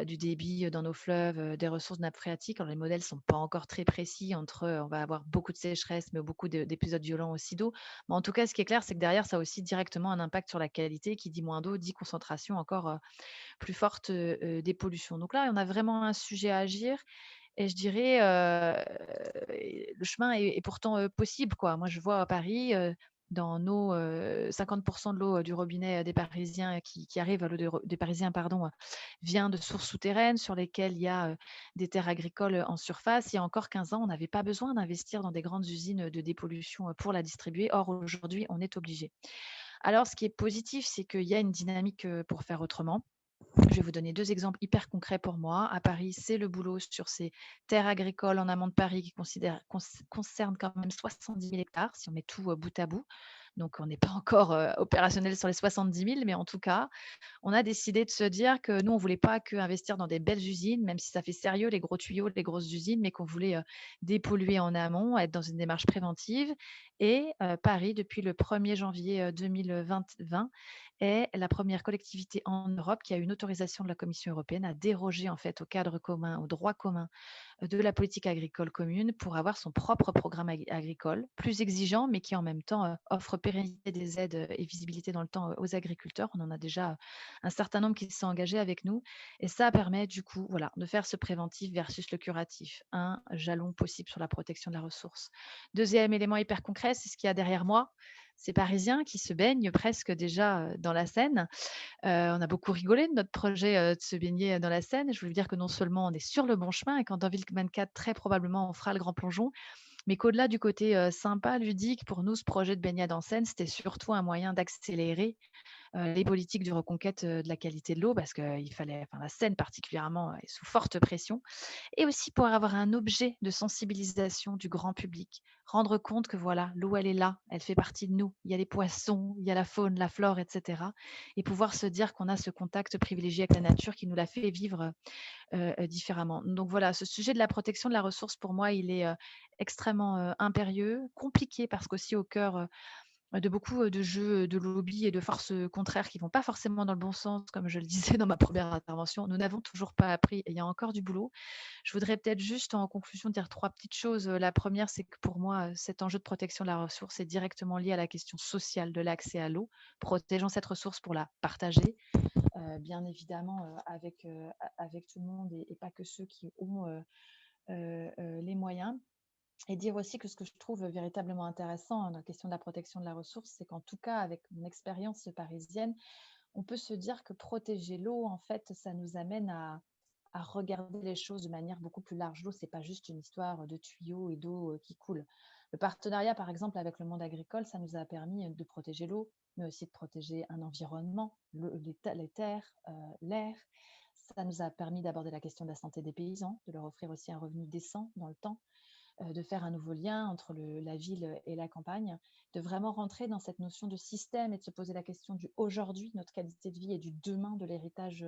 du débit dans nos fleuves, des ressources de nappes phréatiques. Alors, les modèles ne sont pas encore très précis entre, on va avoir beaucoup de sécheresse, mais beaucoup d'épisodes violents aussi d'eau. Mais en tout cas, ce qui est clair, c'est que derrière, ça a aussi directement un impact sur la qualité. Qui dit moins d'eau, dit concentration encore plus forte des pollutions. Donc là, on a vraiment un sujet à agir. Et je dirais, le chemin est pourtant possible, quoi. Moi, je vois à Paris, dans nos 50% de l'eau du robinet des Parisiens qui arrive, l'eau des Parisiens, pardon, vient de sources souterraines sur lesquelles il y a des terres agricoles en surface. Il y a encore 15 ans, on n'avait pas besoin d'investir dans des grandes usines de dépollution pour la distribuer. Or, aujourd'hui, on est obligé. Alors, ce qui est positif, c'est qu'il y a une dynamique pour faire autrement. Je vais vous donner 2 exemples hyper concrets pour moi. À Paris, c'est le boulot sur ces terres agricoles en amont de Paris qui concernent quand même 70 000 hectares, si on met tout bout à bout. Donc, on n'est pas encore opérationnel sur les 70 000, mais en tout cas, on a décidé de se dire que nous, on ne voulait pas que investir dans des belles usines, même si ça fait sérieux, les gros tuyaux, les grosses usines, mais qu'on voulait dépolluer en amont, être dans une démarche préventive. Et Paris, depuis le 1er janvier 2020, est la première collectivité en Europe qui a une autorisation de la Commission européenne à déroger en fait au cadre commun, au droit commun de la politique agricole commune pour avoir son propre programme agricole, plus exigeant, mais qui en même temps offre pérennité des aides et visibilité dans le temps aux agriculteurs. On en a déjà un certain nombre qui se sont engagés avec nous. Et ça permet du coup voilà, de faire ce préventif versus le curatif. Un jalon possible sur la protection de la ressource. Deuxième élément hyper concret, c'est ce qu'il y a derrière moi. Ces Parisiens qui se baignent presque déjà dans la Seine. On a beaucoup rigolé de notre projet de se baigner dans la Seine. Je voulais vous dire que non seulement on est sur le bon chemin et qu'en 2024, très probablement, on fera le grand plongeon, mais qu'au-delà du côté sympa, ludique, pour nous, ce projet de baignade en Seine, c'était surtout un moyen d'accélérer les politiques de reconquête de la qualité de l'eau, parce qu'il fallait, enfin, la Seine particulièrement est sous forte pression, et aussi pour avoir un objet de sensibilisation du grand public, rendre compte que voilà, l'eau, elle est là, elle fait partie de nous, il y a les poissons, il y a la faune, la flore, etc. Et pouvoir se dire qu'on a ce contact privilégié avec la nature qui nous l'a fait vivre différemment. Donc voilà, ce sujet de la protection de la ressource, pour moi, il est extrêmement impérieux, compliqué, parce qu'aussi au cœur de beaucoup de jeux de lobby et de forces contraires qui ne vont pas forcément dans le bon sens, comme je le disais dans ma première intervention. Nous n'avons toujours pas appris et il y a encore du boulot. Je voudrais peut-être juste en conclusion dire 3 petites choses. La première, c'est que pour moi, cet enjeu de protection de la ressource est directement lié à la question sociale de l'accès à l'eau. Protégeons cette ressource pour la partager, bien évidemment, avec tout le monde et pas que ceux qui ont les moyens. Et dire aussi que ce que je trouve véritablement intéressant dans la question de la protection de la ressource, c'est qu'en tout cas, avec mon expérience parisienne, on peut se dire que protéger l'eau, en fait, ça nous amène à regarder les choses de manière beaucoup plus large. L'eau, ce n'est pas juste une histoire de tuyaux et d'eau qui coule. Le partenariat, par exemple, avec le monde agricole, ça nous a permis de protéger l'eau, mais aussi de protéger un environnement, les terres, l'air. Ça nous a permis d'aborder la question de la santé des paysans, de leur offrir aussi un revenu décent dans le temps, de faire un nouveau lien entre la ville et la campagne, de vraiment rentrer dans cette notion de système et de se poser la question du aujourd'hui, notre qualité de vie, et du demain, de l'héritage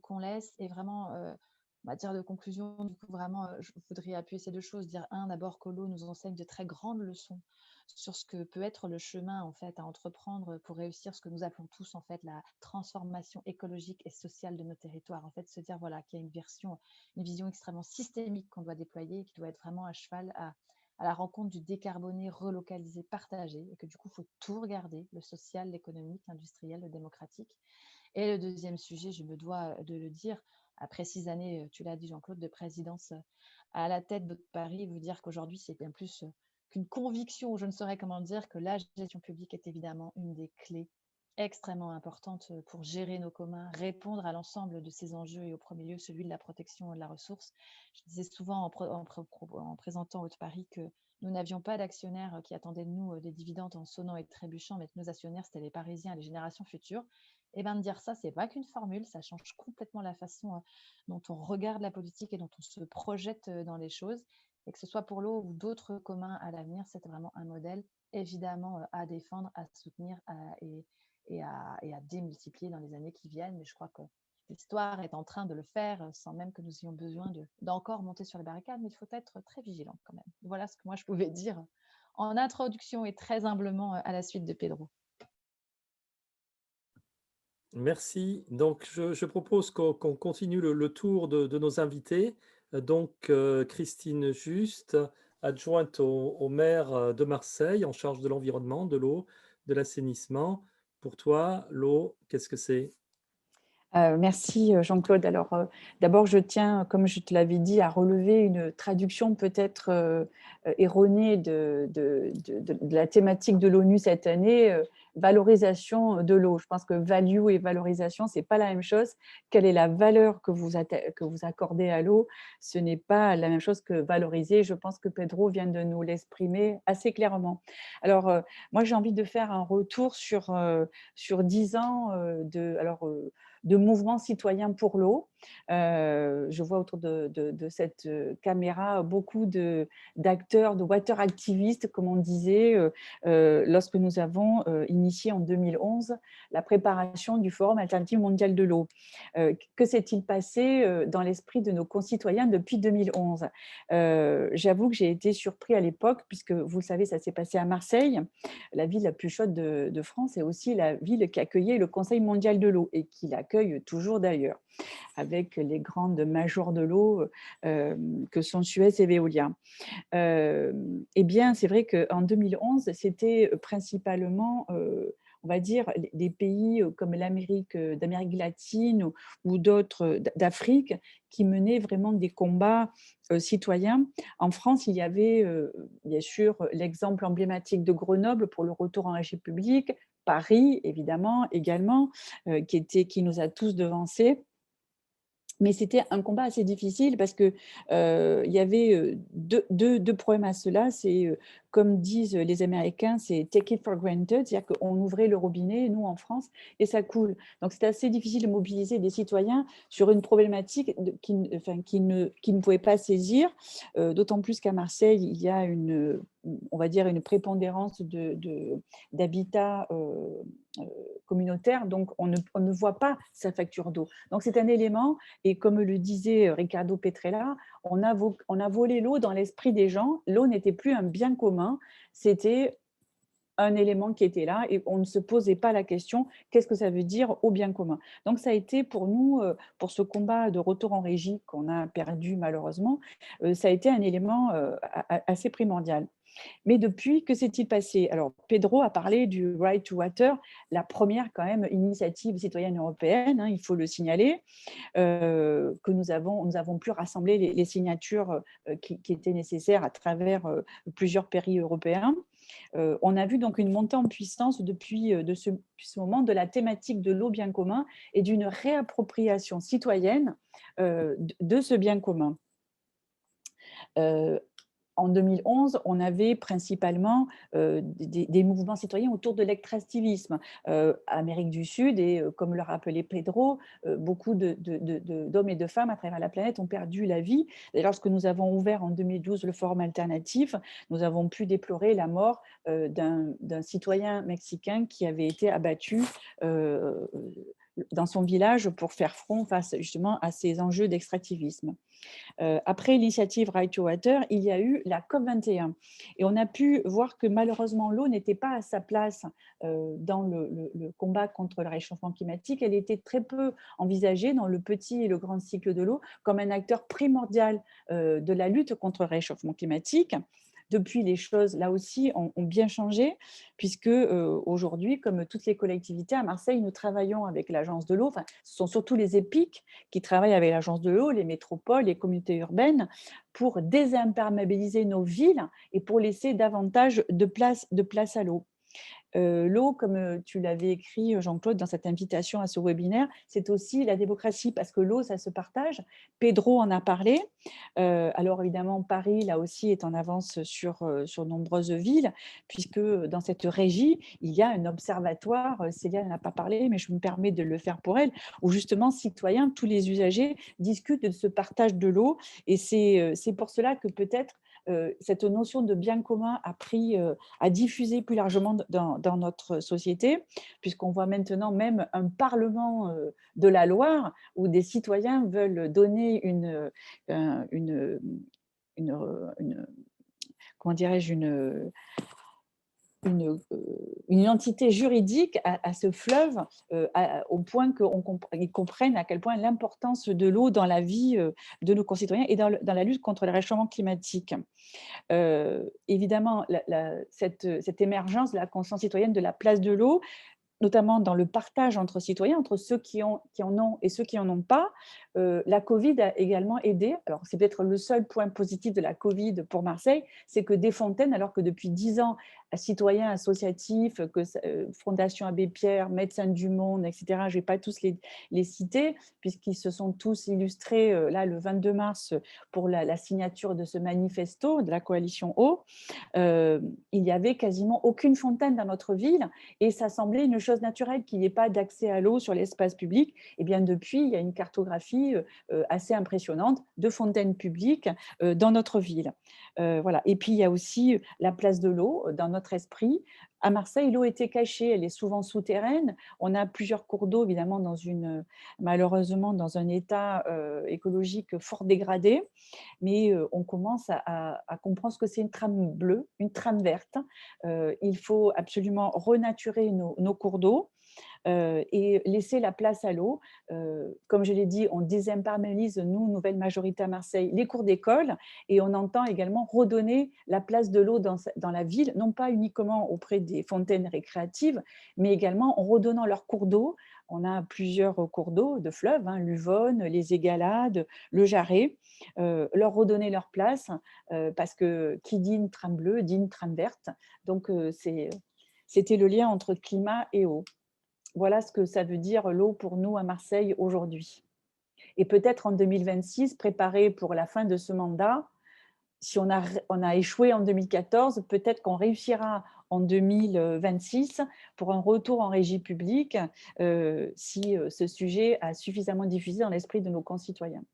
qu'on laisse. Et vraiment, en matière de conclusion, du coup, vraiment, je voudrais appuyer ces 2 choses. Dire, d'abord que l'eau nous enseigne de très grandes leçons sur ce que peut être le chemin en fait à entreprendre pour réussir ce que nous appelons tous en fait la transformation écologique et sociale de nos territoires. En fait, se dire voilà qu'il y a une vision extrêmement systémique qu'on doit déployer, qui doit être vraiment à cheval à la rencontre du décarboné, relocalisé, partagé, et que du coup, il faut tout regarder, le social, l'économique, l'industriel, le démocratique. Et le deuxième sujet, je me dois de le dire, après 6 années, tu l'as dit Jean-Claude, de présidence à la tête de Paris, vous dire qu'aujourd'hui, c'est bien plus qu'une conviction, ou je ne saurais comment dire, que la gestion publique est évidemment une des clés extrêmement importantes pour gérer nos communs, répondre à l'ensemble de ces enjeux, et au premier lieu celui de la protection de la ressource. Je disais souvent en présentant Haute-Paris que nous n'avions pas d'actionnaires qui attendaient de nous des dividendes en sonnant et trébuchant, mais que nos actionnaires, c'était les Parisiens et les générations futures. Et bien de dire ça, c'est pas qu'une formule, ça change complètement la façon dont on regarde la politique et dont on se projette dans les choses. Et que ce soit pour l'eau ou d'autres communs à l'avenir, c'est vraiment un modèle évidemment à défendre, à soutenir et à démultiplier dans les années qui viennent. Mais je crois que l'histoire est en train de le faire sans même que nous ayons besoin d'encore monter sur les barricades. Mais il faut être très vigilant quand même. Voilà ce que moi je pouvais dire en introduction et très humblement à la suite de Pedro. Merci. Donc, je propose qu'on continue le tour de nos invités. Donc, Christine Juste, adjointe au maire de Marseille, en charge de l'environnement, de l'eau, de l'assainissement. Pour toi, l'eau, qu'est-ce que c'est? Merci Jean-Claude. Alors d'abord, je tiens, comme je te l'avais dit, à relever une traduction peut-être erronée de la thématique de l'ONU cette année, valorisation de l'eau. Je pense que value et valorisation, c'est pas la même chose. Quelle est la valeur que vous accordez à l'eau? Ce n'est pas la même chose que valoriser. Je pense que Pedro vient de nous l'exprimer assez clairement. Alors moi, j'ai envie de faire un retour sur 10 ans de mouvements citoyens pour l'eau. Je vois autour de cette caméra beaucoup d'acteurs, de water activistes, comme on disait, lorsque nous avons initié en 2011 la préparation du Forum alternatif mondial de l'eau. Que s'est-il passé dans l'esprit de nos concitoyens depuis 2011? J'avoue que j'ai été surpris à l'époque, puisque vous le savez, ça s'est passé à Marseille, la ville la plus chaude de France, et aussi la ville qui accueillait le Conseil mondial de l'eau et qui l'accueille toujours d'ailleurs, avec les grandes majors de l'eau que sont Suez et Veolia. Eh bien, c'est vrai qu'en 2011, c'était principalement, on va dire, des pays comme d'Amérique latine ou d'autres d'Afrique qui menaient vraiment des combats citoyens. En France, il y avait bien sûr l'exemple emblématique de Grenoble pour le retour en régie publique, Paris, évidemment, également, qui nous a tous devancés. Mais c'était un combat assez difficile parce que il y avait deux problèmes à cela. C'est, comme disent les Américains, c'est take it for granted, c'est-à-dire qu'on ouvrait le robinet, nous en France, et ça coule. Donc c'était assez difficile de mobiliser des citoyens sur une problématique qui ne pouvaient pas saisir, d'autant plus qu'à Marseille, il y a on va dire, une prépondérance d'habitat communautaire, donc on ne voit pas sa facture d'eau. Donc c'est un élément, et comme le disait Ricardo Petrella, on a volé l'eau dans l'esprit des gens. L'eau n'était plus un bien commun, c'était un élément qui était là et on ne se posait pas la question qu'est-ce que ça veut dire au bien commun. Donc ça a été pour nous, pour ce combat de retour en régie qu'on a perdu malheureusement, ça a été un élément assez primordial. Mais depuis, que s'est-il passé? Alors, Pedro a parlé du Right to Water, la première quand même initiative citoyenne européenne, hein, il faut le signaler, que nous avons pu rassembler les signatures qui étaient nécessaires à travers plusieurs pays européens. On a vu donc une montée en puissance depuis ce moment de la thématique de l'eau bien commun et d'une réappropriation citoyenne de ce bien commun. En 2011, on avait principalement des mouvements citoyens autour de l'extractivisme. Amérique du Sud, et comme le rappelait Pedro, beaucoup d'hommes et de femmes à travers la planète ont perdu la vie. Et lorsque nous avons ouvert en 2012 le Forum alternatif, nous avons pu déplorer la mort d'un citoyen mexicain qui avait été abattu dans son village pour faire front face justement à ces enjeux d'extractivisme. Après l'initiative Right to Water, il y a eu la COP21. Et on a pu voir que malheureusement, l'eau n'était pas à sa place dans le combat contre le réchauffement climatique. Elle était très peu envisagée dans le petit et le grand cycle de l'eau comme un acteur primordial de la lutte contre le réchauffement climatique. Depuis, les choses, là aussi, ont bien changé, puisque aujourd'hui, comme toutes les collectivités, à Marseille, nous travaillons avec l'Agence de l'eau. Enfin, ce sont surtout les EPIC qui travaillent avec l'Agence de l'eau, les métropoles, les communautés urbaines, pour désimperméabiliser nos villes et pour laisser davantage de place à l'eau. L'eau, comme tu l'avais écrit, Jean-Claude, dans cette invitation à ce webinaire, c'est aussi la démocratie, parce que l'eau, ça se partage. Pedro en a parlé. Alors évidemment, Paris, là aussi, est en avance sur nombreuses villes, puisque dans cette régie, il y a un observatoire, Célia n'en a pas parlé, mais je me permets de le faire pour elle, où justement, citoyens, tous les usagers discutent de ce partage de l'eau. Et c'est pour cela que peut-être cette notion de bien commun a diffusé plus largement dans notre société, puisqu'on voit maintenant même un parlement de la Loire où des citoyens veulent donner comment dirais-je, une identité juridique à ce fleuve, au point qu'ils comprennent à quel point l'importance de l'eau dans la vie de nos concitoyens et dans la lutte contre le réchauffement climatique. Évidemment, cette émergence de la conscience citoyenne de la place de l'eau, notamment dans le partage entre citoyens, entre ceux qui en ont et ceux qui n'en ont pas. La Covid a également aidé. Alors, c'est peut-être le seul point positif de la Covid pour Marseille, c'est que des fontaines, alors que depuis 10 ans, citoyens associatifs, Fondation Abbé Pierre, Médecins du Monde, etc., je ne vais pas tous les citer, puisqu'ils se sont tous illustrés là, le 22 mars pour la signature de ce manifesto de la coalition Eau. Il n'y avait quasiment aucune fontaine dans notre ville et ça semblait une chose naturelle qu'il n'y ait pas d'accès à l'eau sur l'espace public. Et bien depuis, il y a une cartographie assez impressionnante de fontaines publiques dans notre ville. Voilà. Et puis, il y a aussi la place de l'eau dans notre esprit. À Marseille, l'eau était cachée, elle est souvent souterraine. On a plusieurs cours d'eau, évidemment, malheureusement, dans un état écologique fort dégradé. Mais on commence à comprendre ce que c'est une trame bleue, une trame verte. Il faut absolument renaturer nos cours d'eau et laisser la place à l'eau. Comme je l'ai dit, on désimperméabilise, nous, nouvelle majorité à Marseille, les cours d'école et on entend également redonner la place de l'eau dans la ville, non pas uniquement auprès des fontaines récréatives, mais également en redonnant leurs cours d'eau. On a plusieurs cours d'eau de fleuves, l'Uvonne, les Égalades, le Jarret, leur redonner leur place parce que qui dit une trame bleue dit une trame verte. Donc, c'était le lien entre climat et eau. Voilà ce que ça veut dire l'eau pour nous à Marseille aujourd'hui. Et peut-être en 2026, préparer pour la fin de ce mandat, si on a échoué en 2014, peut-être qu'on réussira en 2026 pour un retour en régie publique si ce sujet a suffisamment diffusé dans l'esprit de nos concitoyens.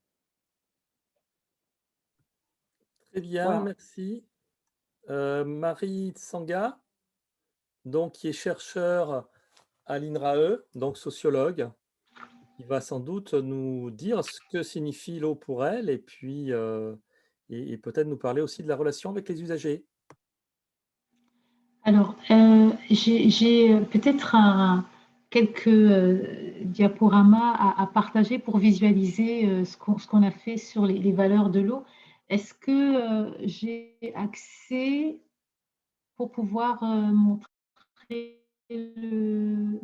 Très bien, Voilà. merci. Marie Tsanga, donc, qui est chercheur à l'INRAE, donc sociologue, qui va sans doute nous dire ce que signifie l'eau pour elle et puis et peut-être nous parler aussi de la relation avec les usagers. Alors, j'ai peut-être quelques diaporamas à partager pour visualiser ce qu'on a fait sur les valeurs de l'eau. Est-ce que j'ai accès pour pouvoir montrer le…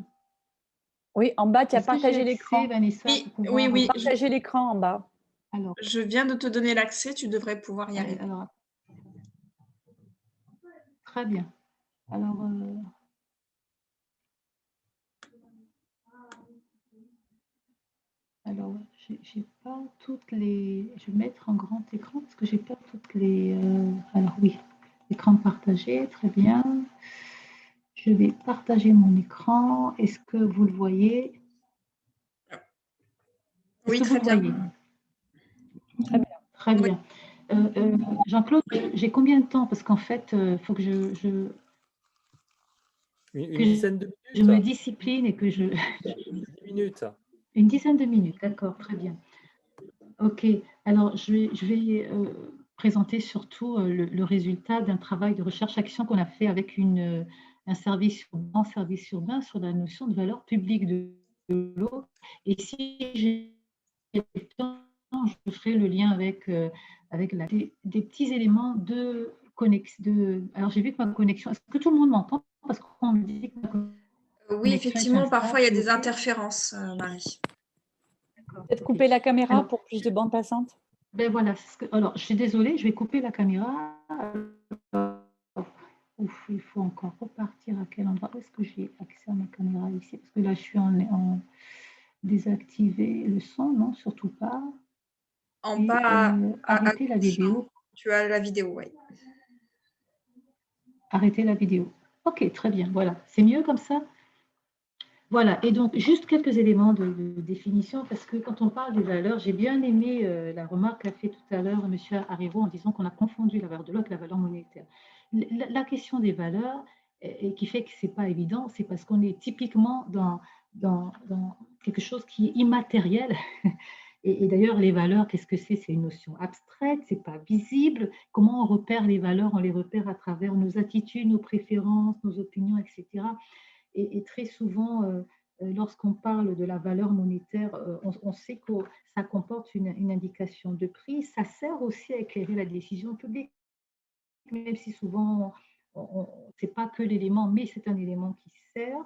Oui, en bas, tu as Est-ce que j'ai partagé accès, l'écran. Vanessa, Oui, pour pouvoir… oui. Partager l'écran en bas. Alors, Je viens de te donner l'accès, tu devrais pouvoir y arriver. alors, très bien. Alors, j'ai pas toutes les… Je vais mettre en grand écran parce que j'ai pas toutes les… Alors oui, écran partagé, très bien. Je vais partager mon écran. Est-ce que vous le voyez? Oui, très bien. Très bien. Très bien. Jean-Claude, j'ai combien de temps? Parce qu'en fait, il faut que Une dizaine de je me minutes. discipline et que je… 10 minutes. Une dizaine de minutes, d'accord, très bien. Ok, alors je vais présenter surtout le résultat d'un travail de recherche-action qu'on a fait avec un grand service urbain sur la notion de valeur publique de l'eau. Et si j'ai le temps, je ferai le lien avec des petits éléments de connexion. Alors j'ai vu que ma connexion… Est-ce que tout le monde m'entend? Parce qu'on me dit que ma Oui, connexion est effectivement, instable, parfois il y a des bloquée. interférences, Marie. Peut-être couper la caméra pour plus de bande passante. Ben voilà, alors je suis désolée, je vais couper la caméra. Ouf, il faut encore repartir à quel endroit? Où est-ce que j'ai accès à ma caméra ici? Parce que là, je suis en désactiver le son, non, surtout pas. En Et, bas, arrêter la vidéo. tu as la vidéo, oui. Arrêter la vidéo. Ok, très bien, voilà. C'est mieux comme ça? Voilà, et donc juste quelques éléments de définition, parce que quand on parle des valeurs, j'ai bien aimé la remarque qu'a fait tout à l'heure M. Arrivo en disant qu'on a confondu la valeur de l'eau avec la valeur monétaire. La question des valeurs, et qui fait que ce n'est pas évident, c'est parce qu'on est typiquement dans quelque chose qui est immatériel Et d'ailleurs, les valeurs, qu'est-ce que c'est? C'est une notion abstraite, c'est pas visible. Comment on repère les valeurs? On les repère à travers nos attitudes, nos préférences, nos opinions, etc. Et très souvent, lorsqu'on parle de la valeur monétaire, on sait que ça comporte une indication de prix. Ça sert aussi à éclairer la décision publique, même si souvent, ce n'est pas que l'élément, mais c'est un élément qui sert.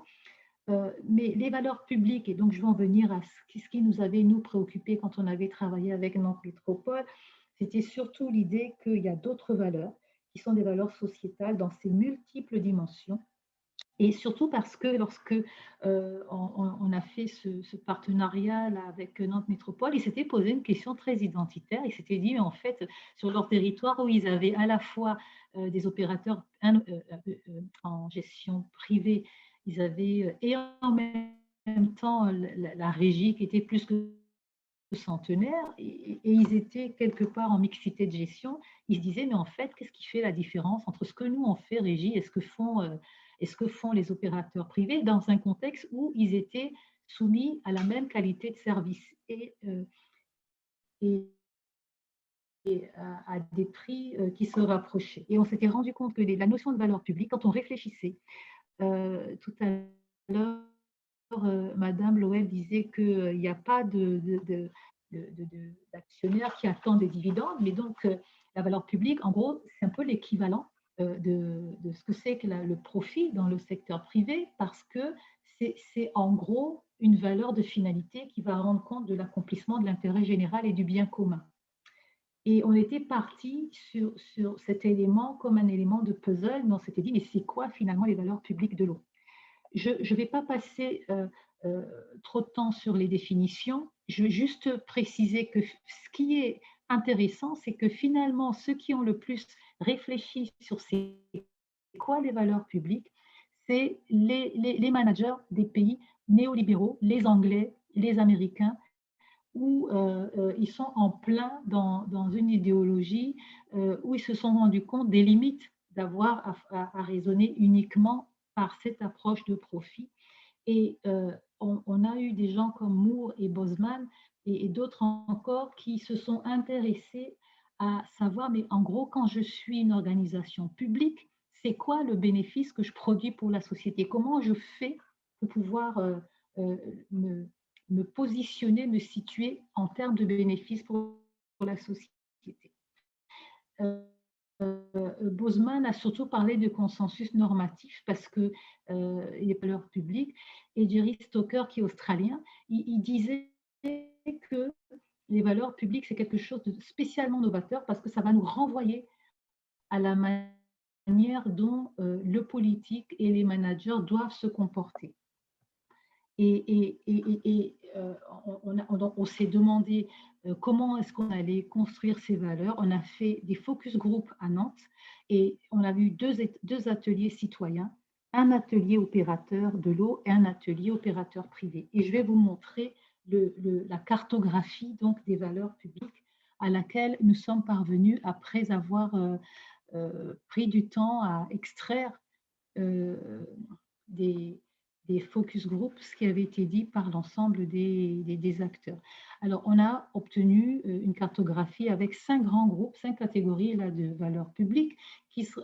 Mais les valeurs publiques, et donc je vais en venir à ce qui nous avait, nous, préoccupés quand on avait travaillé avec Nantes Métropole, c'était surtout l'idée qu'il y a d'autres valeurs qui sont des valeurs sociétales dans ces multiples dimensions. Et surtout parce que lorsque on a fait ce partenariat là, avec Nantes Métropole, ils s'étaient posé une question très identitaire. Ils s'étaient dit, mais en fait, sur leur territoire où ils avaient à la fois des opérateurs en gestion privée, ils avaient et en même temps la régie qui était plus que centenaire, et ils étaient quelque part en mixité de gestion. Ils se disaient, mais en fait, qu'est-ce qui fait la différence entre ce que nous on fait, régie, et ce que font les opérateurs privés dans un contexte où ils étaient soumis à la même qualité de service et à des prix qui se rapprochaient. Et on s'était rendu compte que la notion de valeur publique, quand on réfléchissait, tout à l'heure, Madame Loël disait qu'il n'y a pas d'actionnaires qui attendent des dividendes, mais donc la valeur publique, en gros, c'est un peu l'équivalent de ce que c'est que le profit dans le secteur privé, parce que c'est en gros une valeur de finalité qui va rendre compte de l'accomplissement de l'intérêt général et du bien commun. Et on était parti sur cet élément comme un élément de puzzle, mais on s'était dit, mais c'est quoi finalement les valeurs publiques de l'eau? Je ne vais pas passer trop de temps sur les définitions. Je veux juste préciser que ce qui est intéressant, c'est que finalement, ceux qui ont le plus réfléchi sur c'est quoi les valeurs publiques, c'est les managers des pays néolibéraux, les Anglais, les Américains, où ils sont en plein dans une idéologie où ils se sont rendus compte des limites d'avoir à raisonner uniquement par cette approche de profit. Et on a eu des gens comme Moore et Bosman et d'autres encore qui se sont intéressés à savoir, mais en gros, quand je suis une organisation publique, c'est quoi le bénéfice que je produis pour la société? Comment je fais pour pouvoir me positionner, me situer en termes de bénéfices pour la société? Bosman a surtout parlé de consensus normatif parce que les valeurs publiques, et Jerry Stoker, qui est australien, il disait que les valeurs publiques, c'est quelque chose de spécialement novateur parce que ça va nous renvoyer à la manière dont le politique et les managers doivent se comporter. On s'est demandé comment est-ce qu'on allait construire ces valeurs. On a fait des focus group à Nantes et on a eu deux ateliers citoyens, un atelier opérateur de l'eau et un atelier opérateur privé. Et je vais vous montrer la cartographie donc, des valeurs publiques à laquelle nous sommes parvenus après avoir pris du temps à extraire des focus groups, ce qui avait été dit par l'ensemble des acteurs. Alors, on a obtenu une cartographie avec 5 grands groupes, 5 catégories là, de valeurs publiques qui se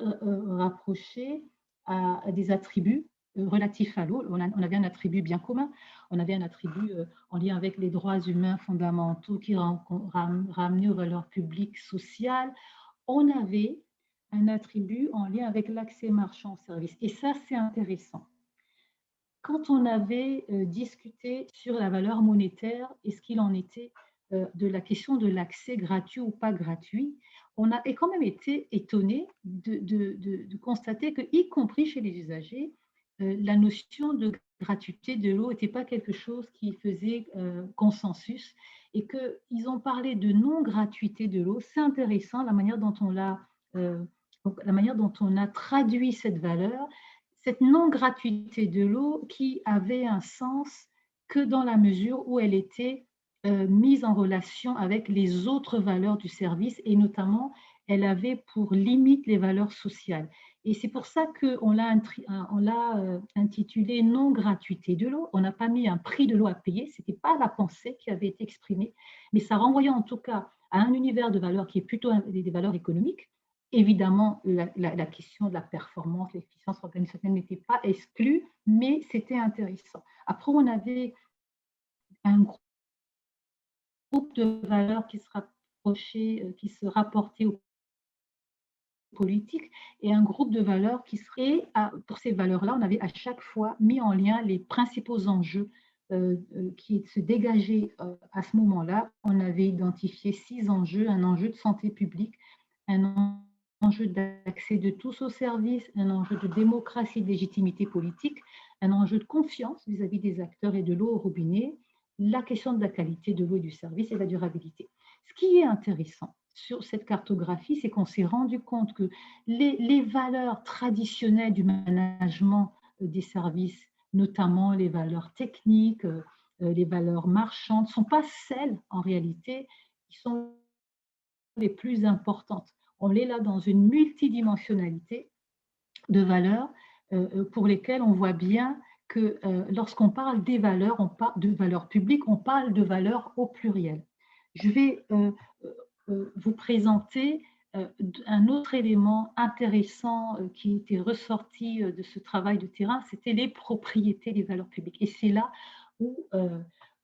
rapprochaient à des attributs relatifs à l'eau. On avait un attribut bien commun, on avait un attribut en lien avec les droits humains fondamentaux qui ramenait aux valeurs publiques sociales. On avait un attribut en lien avec l'accès marchand au service. Et ça, c'est intéressant. Quand on avait discuté sur la valeur monétaire et ce qu'il en était de la question de l'accès gratuit ou pas gratuit, on a quand même été étonné de constater que, y compris chez les usagers, la notion de gratuité de l'eau n'était pas quelque chose qui faisait consensus et qu'ils ont parlé de non-gratuité de l'eau. C'est intéressant la manière dont on a traduit cette valeur, cette non-gratuité de l'eau qui avait un sens que dans la mesure où elle était mise en relation avec les autres valeurs du service et notamment, elle avait pour limite les valeurs sociales. Et c'est pour ça qu'on l'a intitulé non-gratuité de l'eau. On n'a pas mis un prix de l'eau à payer, ce n'était pas la pensée qui avait été exprimée, mais ça renvoyait en tout cas à un univers de valeurs qui est plutôt des valeurs économiques. Évidemment, la question de la performance, l'efficience organisationnelle n'était pas exclue, mais c'était intéressant. Après, on avait un groupe de valeurs qui se rapportait aux politiques et un groupe de valeurs qui serait, pour ces valeurs-là, on avait à chaque fois mis en lien les principaux enjeux qui se dégageaient à ce moment-là. On avait identifié 6 enjeux, un enjeu de santé publique, un enjeu d'accès de tous aux services, un enjeu de démocratie et de légitimité politique, un enjeu de confiance vis-à-vis des acteurs et de l'eau au robinet, la question de la qualité de l'eau et du service et de la durabilité. Ce qui est intéressant sur cette cartographie, c'est qu'on s'est rendu compte que les valeurs traditionnelles du management des services, notamment les valeurs techniques, les valeurs marchandes, ne sont pas celles, en réalité, qui sont les plus importantes. On est là dans une multidimensionnalité de valeurs pour lesquelles on voit bien que lorsqu'on parle des valeurs, on parle de valeurs publiques, on parle de valeurs au pluriel. Je vais vous présenter un autre élément intéressant qui était ressorti de ce travail de terrain, c'était les propriétés des valeurs publiques. Et c'est là où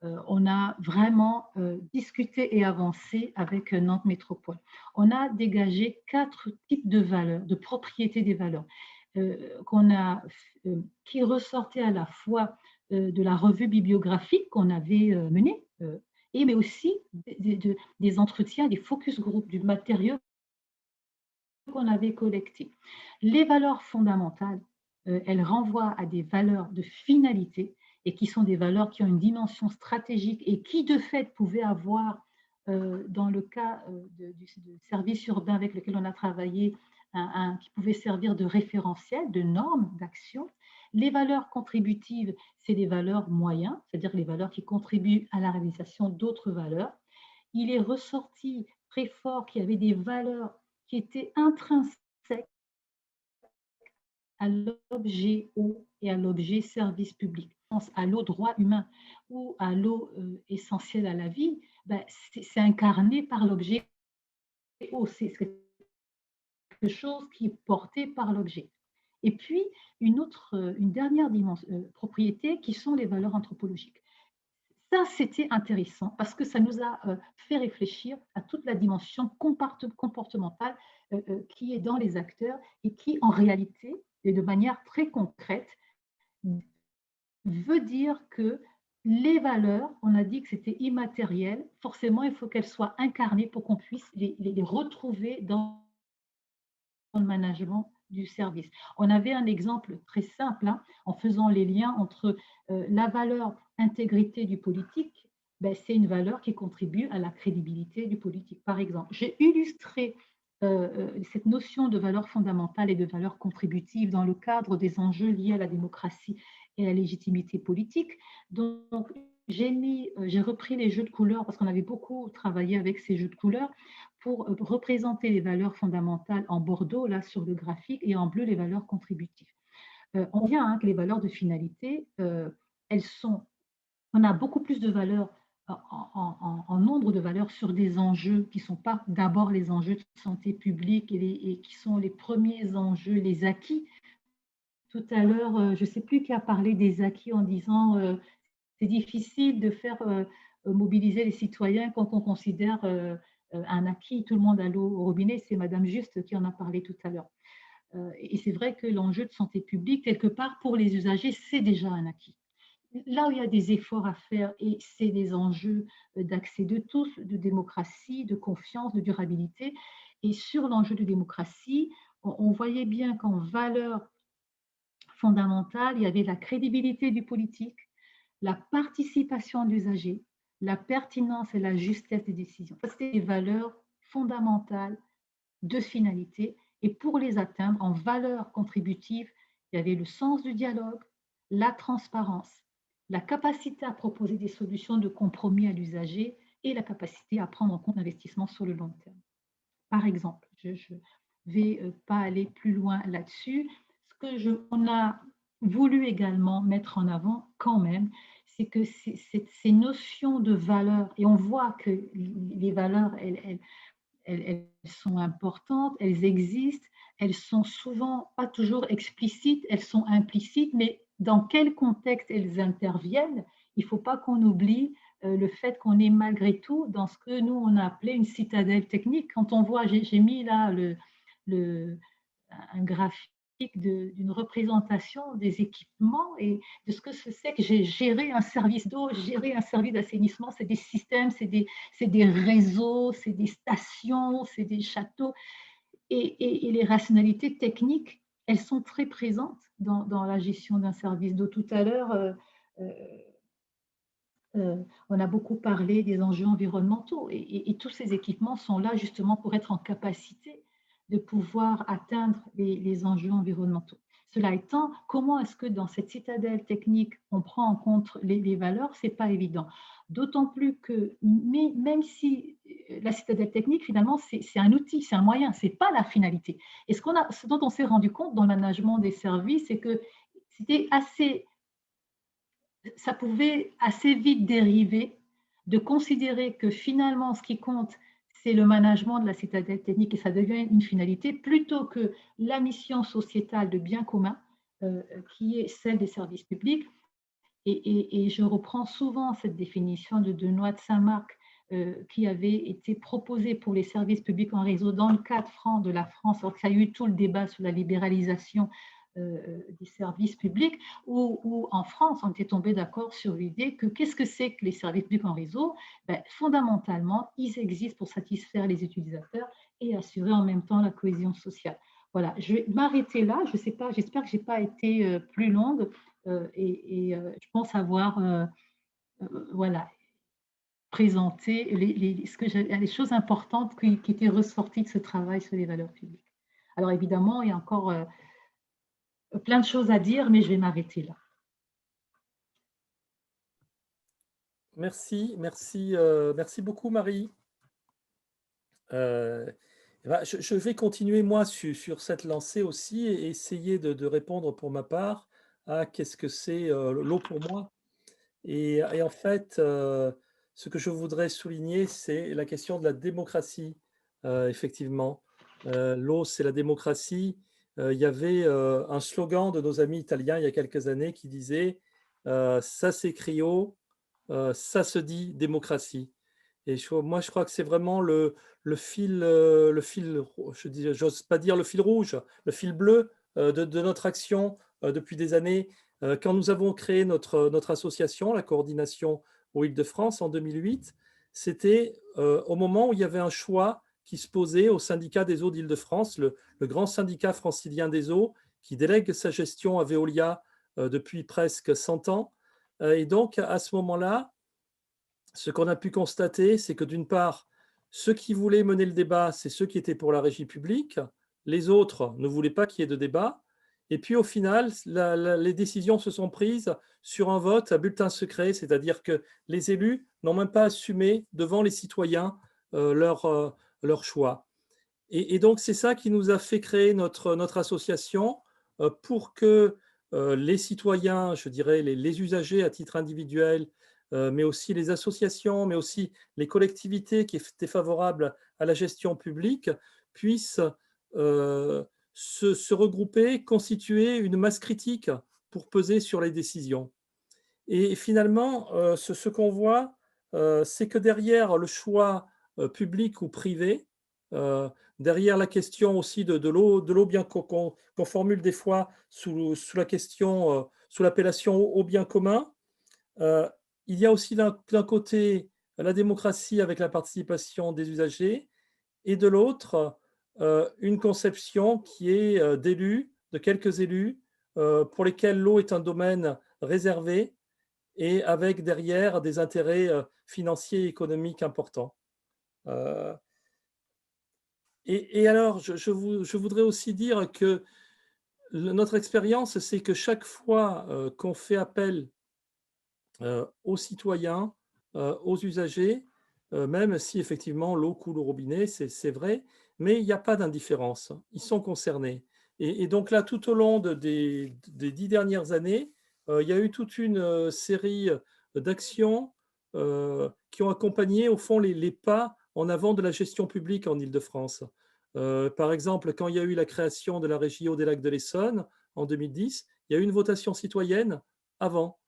on a vraiment discuté et avancé avec Nantes Métropole. On a dégagé 4 types de valeurs, de propriétés des valeurs, qui ressortaient à la fois de la revue bibliographique qu'on avait menée, mais aussi des entretiens, des focus group, du matériau qu'on avait collecté. Les valeurs fondamentales, elles renvoient à des valeurs de finalité et qui sont des valeurs qui ont une dimension stratégique et qui, de fait, pouvaient avoir, dans le cas du service urbain avec lequel on a travaillé, qui pouvait servir de référentiel, de normes d'action. Les valeurs contributives, c'est des valeurs moyens, c'est-à-dire les valeurs qui contribuent à la réalisation d'autres valeurs. Il est ressorti très fort qu'il y avait des valeurs qui étaient intrinsèques à l'objet eau et à l'objet service public. Je pense à l'eau droit humain ou à l'eau essentielle à la vie, c'est incarné par l'objet eau, c'est quelque chose qui est porté par l'objet. Et puis, une dernière propriété qui sont les valeurs anthropologiques. Ça, c'était intéressant parce que ça nous a fait réfléchir à toute la dimension comportementale qui est dans les acteurs et qui, en réalité, et de manière très concrète, veut dire que les valeurs, on a dit que c'était immatériel, forcément, il faut qu'elles soient incarnées pour qu'on puisse les retrouver dans le management du service. On avait un exemple très simple en faisant les liens entre la valeur intégrité du politique, c'est une valeur qui contribue à la crédibilité du politique. Par exemple, j'ai illustré cette notion de valeur fondamentale et de valeur contributive dans le cadre des enjeux liés à la démocratie et à la légitimité politique. Donc, j'ai repris les jeux de couleurs parce qu'on avait beaucoup travaillé avec ces jeux de couleurs pour représenter les valeurs fondamentales en bordeaux, là, sur le graphique, et en bleu, les valeurs contributives. On vient que les valeurs de finalité, on a beaucoup plus de valeurs en nombre de valeurs sur des enjeux qui ne sont pas d'abord les enjeux de santé publique et qui sont les premiers enjeux, les acquis. Tout à l'heure, je ne sais plus qui a parlé des acquis en disant c'est difficile de faire mobiliser les citoyens quand on considère un acquis, tout le monde à l'eau au robinet, c'est Madame Juste qui en a parlé tout à l'heure. Et c'est vrai que l'enjeu de santé publique, quelque part, pour les usagers, c'est déjà un acquis. Là où il y a des efforts à faire, et c'est des enjeux d'accès de tous, de démocratie, de confiance, de durabilité. Et sur l'enjeu de démocratie, on voyait bien qu'en valeur fondamentale, il y avait la crédibilité du politique, la participation de l'usager, la pertinence et la justesse des décisions. C'était des valeurs fondamentales de finalité. Et pour les atteindre, en valeurs contributives, il y avait le sens du dialogue, la transparence, la capacité à proposer des solutions de compromis à l'usager et la capacité à prendre en compte l'investissement sur le long terme. Par exemple, vais pas aller plus loin là-dessus. On a voulu également mettre en avant quand même, c'est que ces notions de valeur, et on voit que les valeurs, elles sont importantes, elles existent, elles sont souvent pas toujours explicites, elles sont implicites, mais dans quel contexte elles interviennent, il ne faut pas qu'on oublie le fait qu'on est malgré tout dans ce que nous, on a appelé une citadelle technique. Quand on voit, j'ai mis là un graphique d'une représentation des équipements et de ce que c'est que j'ai géré un service d'eau, gérer un service d'assainissement, c'est des systèmes, c'est des réseaux, c'est des stations, c'est des châteaux. Et les rationalités techniques, elles sont très présentes dans la gestion d'un service d'eau. Tout à l'heure, on a beaucoup parlé des enjeux environnementaux et tous ces équipements sont là justement pour être en capacité de pouvoir atteindre les enjeux environnementaux. Cela étant, comment est-ce que dans cette citadelle technique, on prend en compte les valeurs? Ce n'est pas évident. D'autant plus que, même si la citadelle technique, finalement, c'est un outil, c'est un moyen, ce n'est pas la finalité. Et ce dont on s'est rendu compte dans le management des services, c'est que ça pouvait assez vite dériver de considérer que finalement, ce qui compte, c'est le management de la citadelle technique et ça devient une finalité, plutôt que la mission sociétale de bien commun, qui est celle des services publics. Et je reprends souvent cette définition de Benoît de Saint-Marc, qui avait été proposée pour les services publics en réseau dans le cadre franc de la France, alors qu'il y a eu tout le débat sur la libéralisation des services publics, où en France, on était tombé d'accord sur l'idée que qu'est-ce que c'est que les services publics en réseau? Fondamentalement, ils existent pour satisfaire les utilisateurs et assurer en même temps la cohésion sociale. Voilà, je vais m'arrêter là. Je sais pas, j'espère que je n'ai pas été plus longue je pense avoir voilà, présenté les choses importantes qui étaient ressorties de ce travail sur les valeurs publiques. Alors évidemment, il y a encore plein de choses à dire, mais je vais m'arrêter là. Merci, merci, merci beaucoup, Marie. Je vais continuer, moi, sur cette lancée aussi et essayer de répondre pour ma part à qu'est-ce que c'est l'eau pour moi. Et en fait, ce que je voudrais souligner, c'est la question de la démocratie, effectivement. L'eau, c'est la démocratie. Il y avait un slogan de nos amis italiens il y a quelques années qui disait ça s'écrit eau, ça se dit démocratie. Et moi, je crois que c'est vraiment le fil, j'ose pas dire le fil rouge, le fil bleu de notre action depuis des années. Quand nous avons créé notre association, la coordination aux Île-de-France en 2008, c'était au moment où il y avait un choix qui se posait au syndicat des eaux d'Île-de-France, le grand syndicat francilien des eaux, qui délègue sa gestion à Veolia depuis presque 100 ans. Et donc, à ce moment-là, ce qu'on a pu constater, c'est que d'une part, ceux qui voulaient mener le débat, c'est ceux qui étaient pour la régie publique, les autres ne voulaient pas qu'il y ait de débat, et puis au final, les décisions se sont prises sur un vote à bulletin secret, c'est-à-dire que les élus n'ont même pas assumé devant les citoyens leur choix. Et donc c'est ça qui nous a fait créer notre association pour que les citoyens, je dirais les usagers à titre individuel, mais aussi les associations, mais aussi les collectivités qui étaient favorables à la gestion publique, puissent se regrouper, constituer une masse critique pour peser sur les décisions. Et finalement, ce qu'on voit, c'est que derrière le choix public ou privé, derrière la question aussi de l'eau, bien qu'on formule des fois sous la question, sous l'appellation au bien commun, il y a aussi d'un côté la démocratie avec la participation des usagers et de l'autre une conception qui est d'élus, de quelques élus, pour lesquels l'eau est un domaine réservé et avec derrière des intérêts financiers et économiques importants. Et alors, je voudrais aussi dire que notre expérience, c'est que chaque fois qu'on fait appel aux citoyens, aux usagers, même si effectivement l'eau coule au robinet, c'est vrai, mais il n'y a pas d'indifférence. Ils sont concernés. Et donc là, tout au long des 10 dernières années, il y a eu toute une série d'actions qui ont accompagné au fond les pas en avant de la gestion publique en Île-de-France. Par exemple, quand il y a eu la création de la régie Eau des Lacs de l'Essonne en 2010, il y a eu une votation citoyenne avant.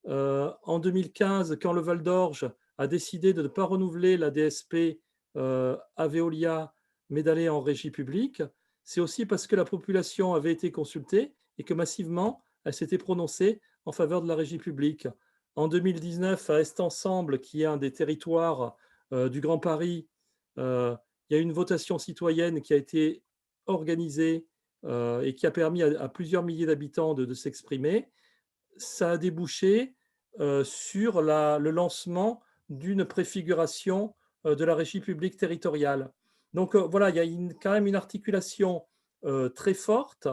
En 2015, quand le Val d'Orge a décidé de ne pas renouveler la DSP à Veolia, mais d'aller en régie publique, c'est aussi parce que la population avait été consultée et que massivement, elle s'était prononcée en faveur de la régie publique. En 2019, à Est Ensemble, qui est un des territoires du Grand Paris, il y a eu une votation citoyenne qui a été organisée et qui a permis à plusieurs milliers d'habitants de s'exprimer. Ça a débouché sur le lancement d'une préfiguration de la régie publique territoriale. Donc voilà, il y a quand même une articulation très forte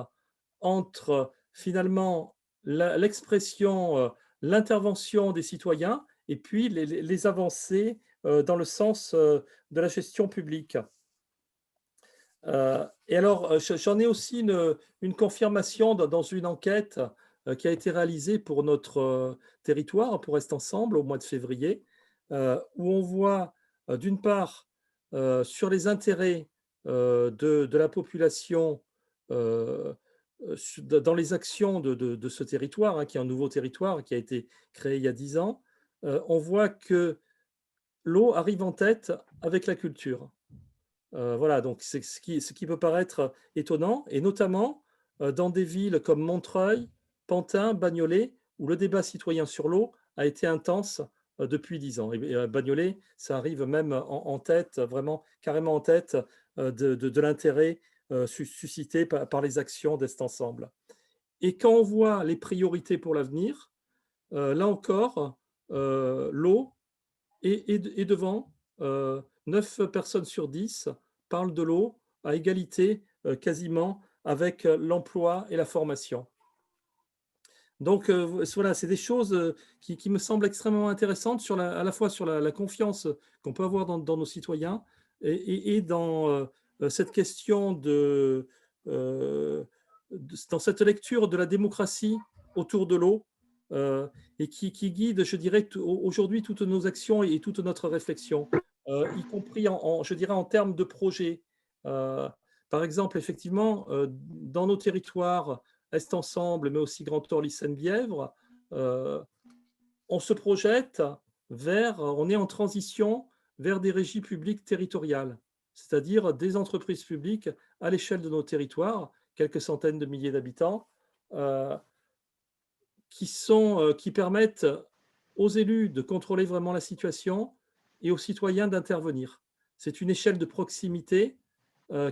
entre finalement l'expression, l'intervention des citoyens et puis les avancées dans le sens de la gestion publique. Et alors, j'en ai aussi une confirmation dans une enquête qui a été réalisée pour notre territoire, pour Est Ensemble, au mois de février, où on voit d'une part sur les intérêts de la population dans les actions de ce territoire, hein, qui est un nouveau territoire qui a été créé il y a 10 ans, on voit que l'eau arrive en tête avec la culture. Voilà, donc c'est ce qui peut paraître étonnant, et notamment dans des villes comme Montreuil, Pantin, Bagnolet, où le débat citoyen sur l'eau a été intense depuis 10 ans. Et Bagnolet, ça arrive même en tête, vraiment carrément en tête de l'intérêt suscité par les actions d'Est Ensemble. Et quand on voit les priorités pour l'avenir, là encore, l'eau est devant. 9 personnes sur 10 parlent de l'eau à égalité quasiment avec l'emploi et la formation. Donc voilà, c'est des choses qui me semblent extrêmement intéressantes à la fois sur la confiance qu'on peut avoir dans nos citoyens et dans cette question dans cette lecture de la démocratie autour de l'eau et qui guide, je dirais, aujourd'hui toutes nos actions et toute notre réflexion, y compris je dirais, en termes de projets. Par exemple, effectivement, dans nos territoires, Est Ensemble, mais aussi Grand Orly Seine-Bièvre, on se projette on est en transition vers des régies publiques territoriales, c'est-à-dire des entreprises publiques à l'échelle de nos territoires, quelques centaines de milliers d'habitants, qui permettent aux élus de contrôler vraiment la situation et aux citoyens d'intervenir. C'est une échelle de proximité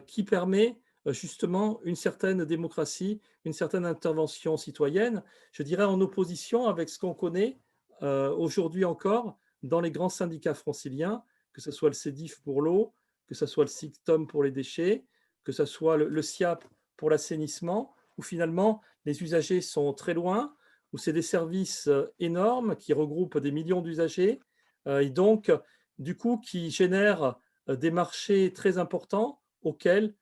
qui permet justement une certaine démocratie, une certaine intervention citoyenne, je dirais en opposition avec ce qu'on connaît aujourd'hui encore dans les grands syndicats franciliens, que ce soit le CEDIF pour l'eau, que ce soit le SICTOM pour les déchets, que ce soit le SIAP pour l'assainissement, où finalement les usagers sont très loin, où c'est des services énormes qui regroupent des millions d'usagers et donc du coup qui génèrent des marchés très importants auxquels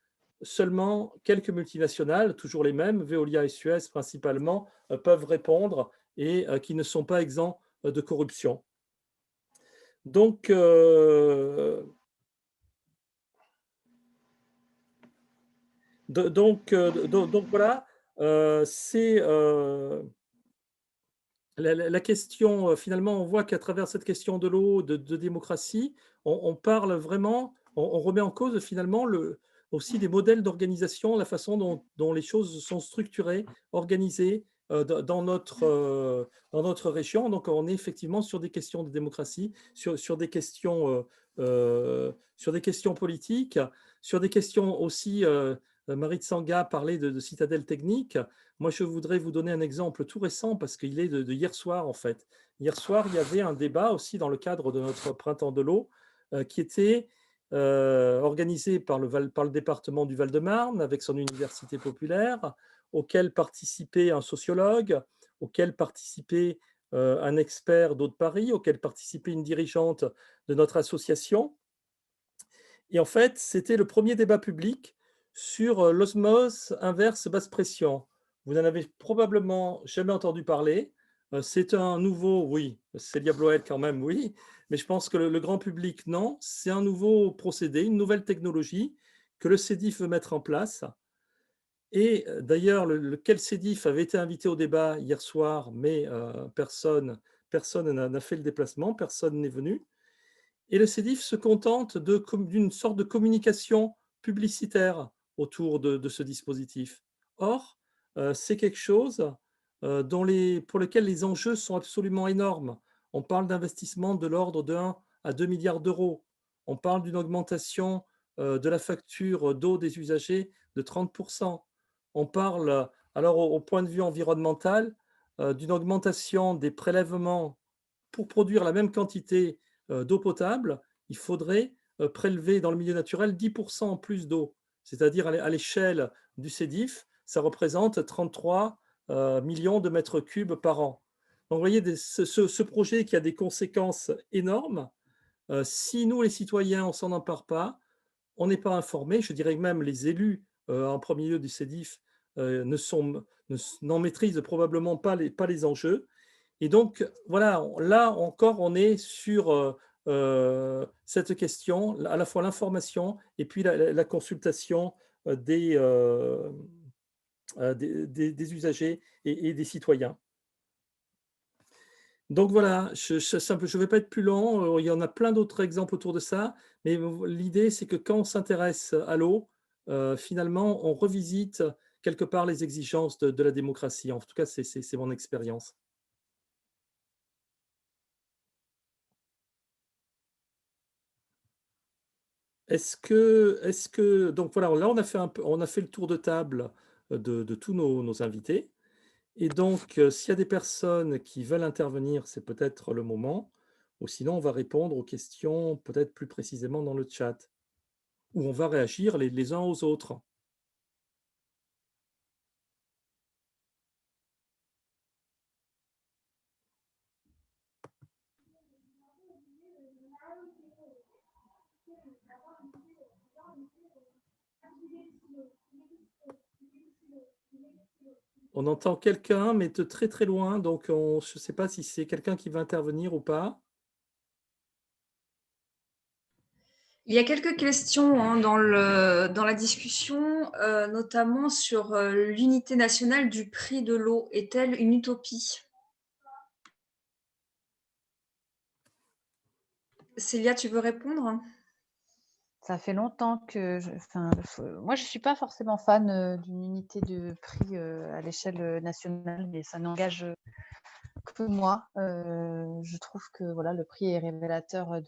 seulement quelques multinationales, toujours les mêmes, Veolia et Suez principalement, peuvent répondre et qui ne sont pas exempts de corruption. Donc, voilà, c'est la question, finalement, on voit qu'à travers cette question de l'eau, de démocratie, on parle vraiment, on remet en cause finalement aussi des modèles d'organisation, la façon dont les choses sont structurées, organisées dans notre région. Donc, on est effectivement sur des questions de démocratie, sur des questions politiques, sur des questions aussi, Marie Tsanga parlait de citadelle technique. Moi, je voudrais vous donner un exemple tout récent parce qu'il est de hier soir, en fait. Hier soir, il y avait un débat aussi dans le cadre de notre printemps de l'eau qui était organisé par le département du Val-de-Marne avec son université populaire, auquel participait un sociologue, auquel participait un expert d'Eau de Paris auquel participait une dirigeante de notre association. Et en fait, c'était le premier débat public sur l'osmose inverse basse pression. Vous n'en avez probablement jamais entendu parler. C'est un nouveau, oui, Célia Bloët quand même, oui, mais je pense que le grand public, non. C'est un nouveau procédé, une nouvelle technologie que le CEDIF veut mettre en place. Et d'ailleurs, lequel CEDIF avait été invité au débat hier soir, mais personne n'a fait le déplacement, personne n'est venu. Et le CEDIF se contente d'une sorte de communication publicitaire autour de ce dispositif. Or, c'est quelque chose pour lequel les enjeux sont absolument énormes. On parle d'investissements de l'ordre de 1 à 2 milliards d'euros. On parle d'une augmentation de la facture d'eau des usagers de 30%. On parle, alors au point de vue environnemental, d'une augmentation des prélèvements pour produire la même quantité d'eau potable, il faudrait prélever dans le milieu naturel 10% en plus d'eau. C'est-à-dire à l'échelle du CEDIF, ça représente 33 millions de mètres cubes par an. Donc vous voyez, ce projet qui a des conséquences énormes, si nous, les citoyens, on s'en empare pas, on n'est pas informé, je dirais que même les élus en premier lieu du CEDIF n'en maîtrisent probablement pas les enjeux. Et donc, voilà, là encore, on est sur cette question, à la fois l'information et puis la consultation des usagers et des citoyens. Donc voilà, je ne vais pas être plus long, il y en a plein d'autres exemples autour de ça, mais l'idée, c'est que quand on s'intéresse à l'eau, finalement, on revisite quelque part les exigences de la démocratie. En tout cas, c'est mon expérience. Donc voilà, là on a fait le tour de table de tous nos invités. Et donc, s'il y a des personnes qui veulent intervenir, c'est peut-être le moment. Ou sinon, on va répondre aux questions peut-être plus précisément dans le chat, où on va réagir les uns aux autres. On entend quelqu'un, mais de très très loin, donc je ne sais pas si c'est quelqu'un qui va intervenir ou pas. Il y a quelques questions hein, dans la discussion, notamment sur l'unité nationale du prix de l'eau. Est-elle une utopie? Célia, tu veux répondre? Ça fait longtemps que moi, je ne suis pas forcément fan d'une unité de prix à l'échelle nationale, mais ça n'engage que moi. Je trouve que voilà, le prix est révélateur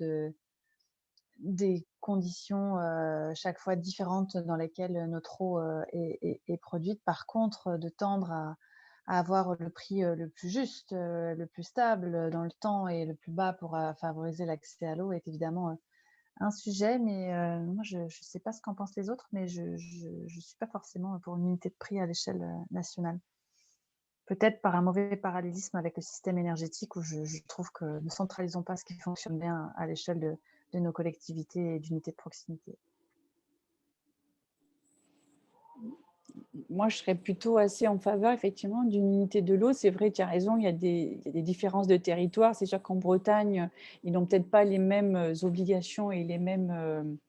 des conditions chaque fois différentes dans lesquelles notre eau est produite. Par contre, de tendre à avoir le prix le plus juste, le plus stable dans le temps et le plus bas pour favoriser l'accès à l'eau est évidemment un sujet, mais moi, je ne sais pas ce qu'en pensent les autres, mais je ne suis pas forcément pour une unité de prix à l'échelle nationale. Peut-être par un mauvais parallélisme avec le système énergétique où je trouve que ne centralisons pas ce qui fonctionne bien à l'échelle de nos collectivités et d'unités de proximité. Moi, je serais plutôt assez en faveur, effectivement, d'une unité de l'eau. C'est vrai, tu as raison, il y a des différences de territoire. C'est sûr qu'en Bretagne, ils n'ont peut-être pas les mêmes obligations et les mêmes,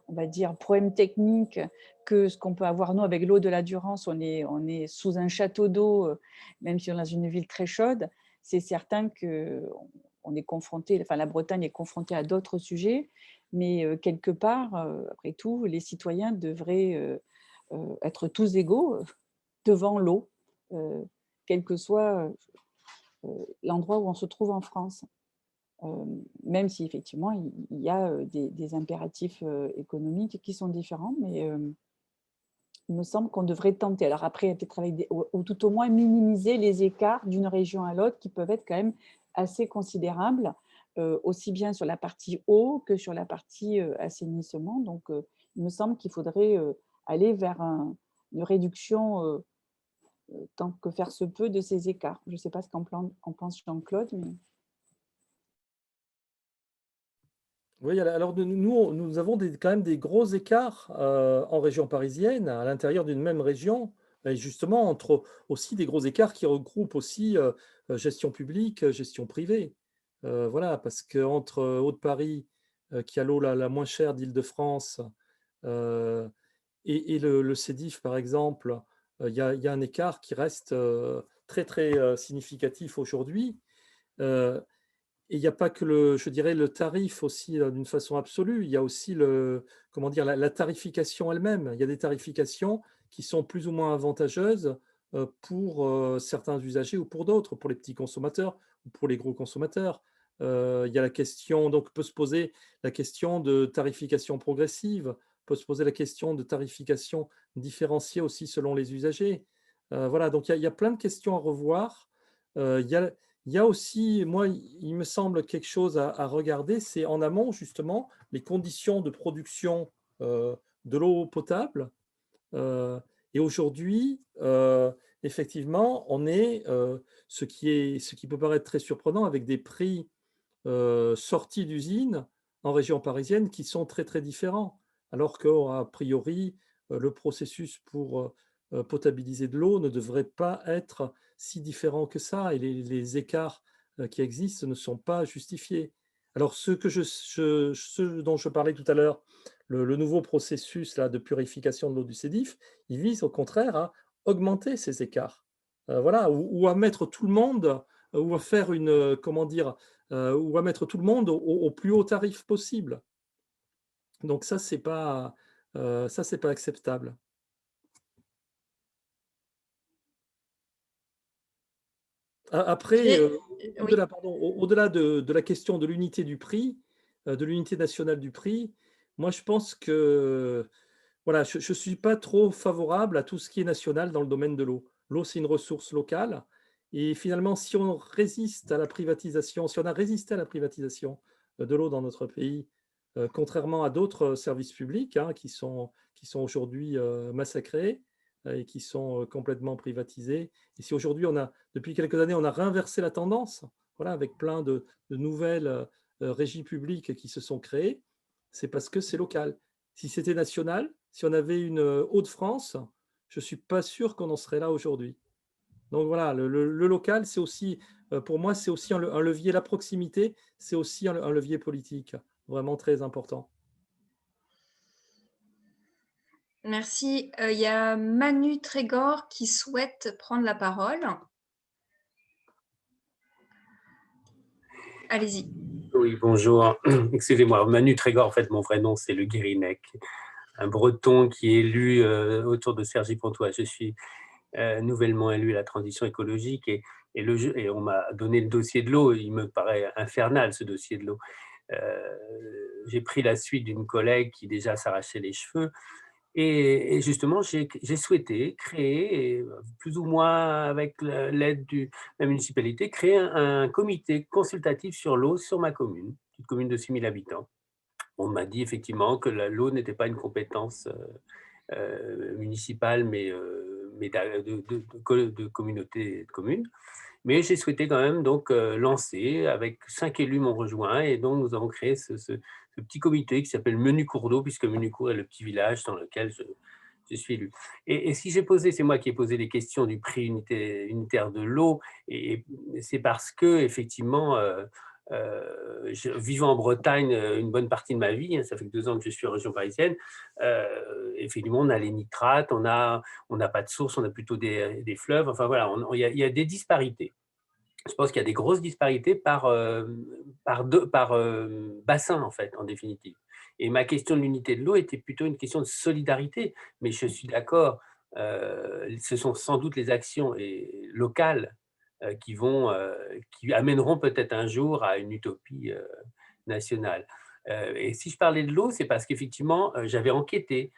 on va dire, problèmes techniques que ce qu'on peut avoir, nous, avec l'eau de la Durance. On est sous un château d'eau, même si on est dans une ville très chaude. C'est certain qu'on est confronté, enfin, la Bretagne est confrontée à d'autres sujets, mais quelque part, après tout, les citoyens devraient être tous égaux devant l'eau, quel que soit l'endroit où on se trouve en France. Même si effectivement il y a des impératifs économiques qui sont différents, mais il me semble qu'on devrait tenter. Alors après, peut-être avec ou tout au moins minimiser les écarts d'une région à l'autre qui peuvent être quand même assez considérables, aussi bien sur la partie eau que sur la partie assainissement. Donc, il me semble qu'il faudrait aller vers une réduction tant que faire se peut, de ces écarts. Je ne sais pas ce qu'en pense Jean-Claude, mais… Oui, alors nous avons quand même des gros écarts en région parisienne, à l'intérieur d'une même région, et justement entre aussi des gros écarts qui regroupent aussi gestion publique, gestion privée. Voilà, parce qu'entre Haute-Paris, qui a l'eau la moins chère d'Île-de-France, euh, et le CEDIF, par exemple, il y a un écart qui reste très, très significatif aujourd'hui. Et il n'y a pas que je dirais, le tarif aussi d'une façon absolue. Il y a aussi comment dire, la tarification elle-même. Il y a des tarifications qui sont plus ou moins avantageuses pour certains usagers ou pour d'autres, pour les petits consommateurs ou pour les gros consommateurs. Il y a la question, donc peut se poser la question de tarification progressive, peut se poser la question de tarification différenciée aussi selon les usagers. Voilà, donc il y a plein de questions à revoir. Il y a aussi, moi, il me semble quelque chose à regarder, c'est en amont, justement, les conditions de production de l'eau potable. Euh, et aujourd'hui, effectivement, on est, ce qui peut paraître très surprenant, avec des prix sorties d'usine en région parisienne qui sont très, très différents. Alors qu'a priori, le processus pour potabiliser de l'eau ne devrait pas être si différent que ça, et les écarts qui existent ne sont pas justifiés. Alors, ce dont je parlais tout à l'heure, le nouveau processus là, de purification de l'eau du CEDIF, il vise au contraire à augmenter ces écarts. Voilà, ou à mettre tout le monde, ou à faire comment dire, ou à mettre tout le monde au plus haut tarif possible. Donc ça, c'est pas acceptable. Après, Oui. au-delà de la question de l'unité du prix, de l'unité nationale du prix, moi je pense que voilà, je ne suis pas trop favorable à tout ce qui est national dans le domaine de l'eau. L'eau, c'est une ressource locale. Et finalement, si on résiste à la privatisation, si on a résisté à la privatisation de l'eau dans notre pays, contrairement à d'autres services publics hein, qui sont aujourd'hui massacrés et qui sont complètement privatisés. Et si aujourd'hui, depuis quelques années, on a réinversé la tendance, voilà, avec plein de nouvelles régies publiques qui se sont créées, c'est parce que c'est local. Si c'était national, si on avait une Hauts-de-France, je ne suis pas sûr qu'on en serait là aujourd'hui. Donc voilà, le local, c'est aussi, pour moi, c'est aussi un levier, la proximité, c'est aussi un levier politique, vraiment très important. Merci. Il y a Manu Trégor qui souhaite prendre la parole. Allez-y. Oui, bonjour. Excusez-moi, Manu Trégor, en fait, mon vrai nom, c'est Le Guérinec, un breton qui est élu autour de Cergy Pontoise. Je suis nouvellement élu à la transition écologique et on m'a donné le dossier de l'eau. Il me paraît infernal, ce dossier de l'eau. J'ai pris la suite d'une collègue qui déjà s'arrachait les cheveux. Et justement, j'ai souhaité créer, plus ou moins avec l'aide de la municipalité, créer un comité consultatif sur l'eau sur ma commune, une commune de 6 000 habitants. On m'a dit effectivement que l'eau n'était pas une compétence municipale, mais de communauté de communes. Mais j'ai souhaité quand même donc lancer, avec 5 élus m'ont rejoint, et donc nous avons créé ce petit comité qui s'appelle Menu Cours d'eau, puisque Menu Cours est le petit village dans lequel je suis élu. Et si j'ai posé, c'est moi qui ai posé les questions du prix unitaire de l'eau, et c'est parce que effectivement, vivant en Bretagne une bonne partie de ma vie, hein, ça fait que 2 ans que je suis en région parisienne, effectivement on a les nitrates, on n'a pas de source, on a plutôt des fleuves, enfin voilà, il y a des disparités. Je pense qu'il y a des grosses disparités par bassin, en fait, en définitive. Et ma question de l'unité de l'eau était plutôt une question de solidarité, mais je suis d'accord, ce sont sans doute les actions locales qui amèneront peut-être un jour à une utopie nationale. Et si je parlais de l'eau, c'est parce qu'effectivement, j'avais enquêté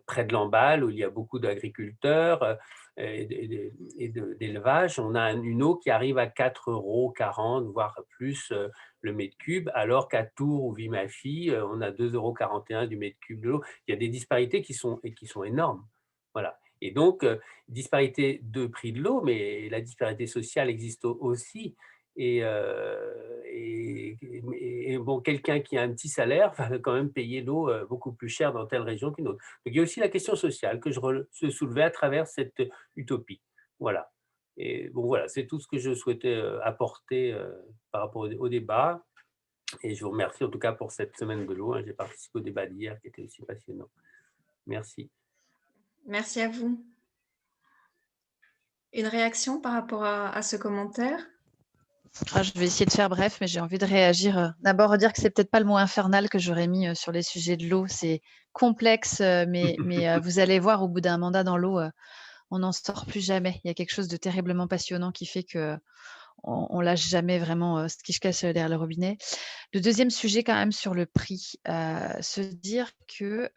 près de Lamballe, où il y a beaucoup d'agriculteurs et d'élevage. On a une eau qui arrive à 4,40 €, voire plus le mètre cube, alors qu'à Tours, où vit ma fille, on a 2,41 € du mètre cube de l'eau. Il y a des disparités qui sont énormes. Voilà. Et donc, disparité de prix de l'eau, mais la disparité sociale existe aussi. Et, bon, quelqu'un qui a un petit salaire va quand même payer l'eau beaucoup plus cher dans telle région qu'une autre. Donc, il y a aussi la question sociale que je soulevais à travers cette utopie. Voilà. Et bon, voilà, c'est tout ce que je souhaitais apporter par rapport au débat. Et je vous remercie en tout cas pour cette semaine de l'eau. J'ai participé au débat d'hier qui était aussi passionnant. Merci. Merci à vous. Une réaction par rapport à ce commentaire? Je vais essayer de faire bref, mais j'ai envie de réagir. D'abord, dire que c'est peut-être pas le mot infernal que j'aurais mis sur les sujets de l'eau. C'est complexe, mais vous allez voir, au bout d'un mandat dans l'eau, on n'en sort plus jamais. Il y a quelque chose de terriblement passionnant qui fait que on lâche jamais vraiment ce qui se cache derrière le robinet. Le deuxième sujet quand même sur le prix, se dire que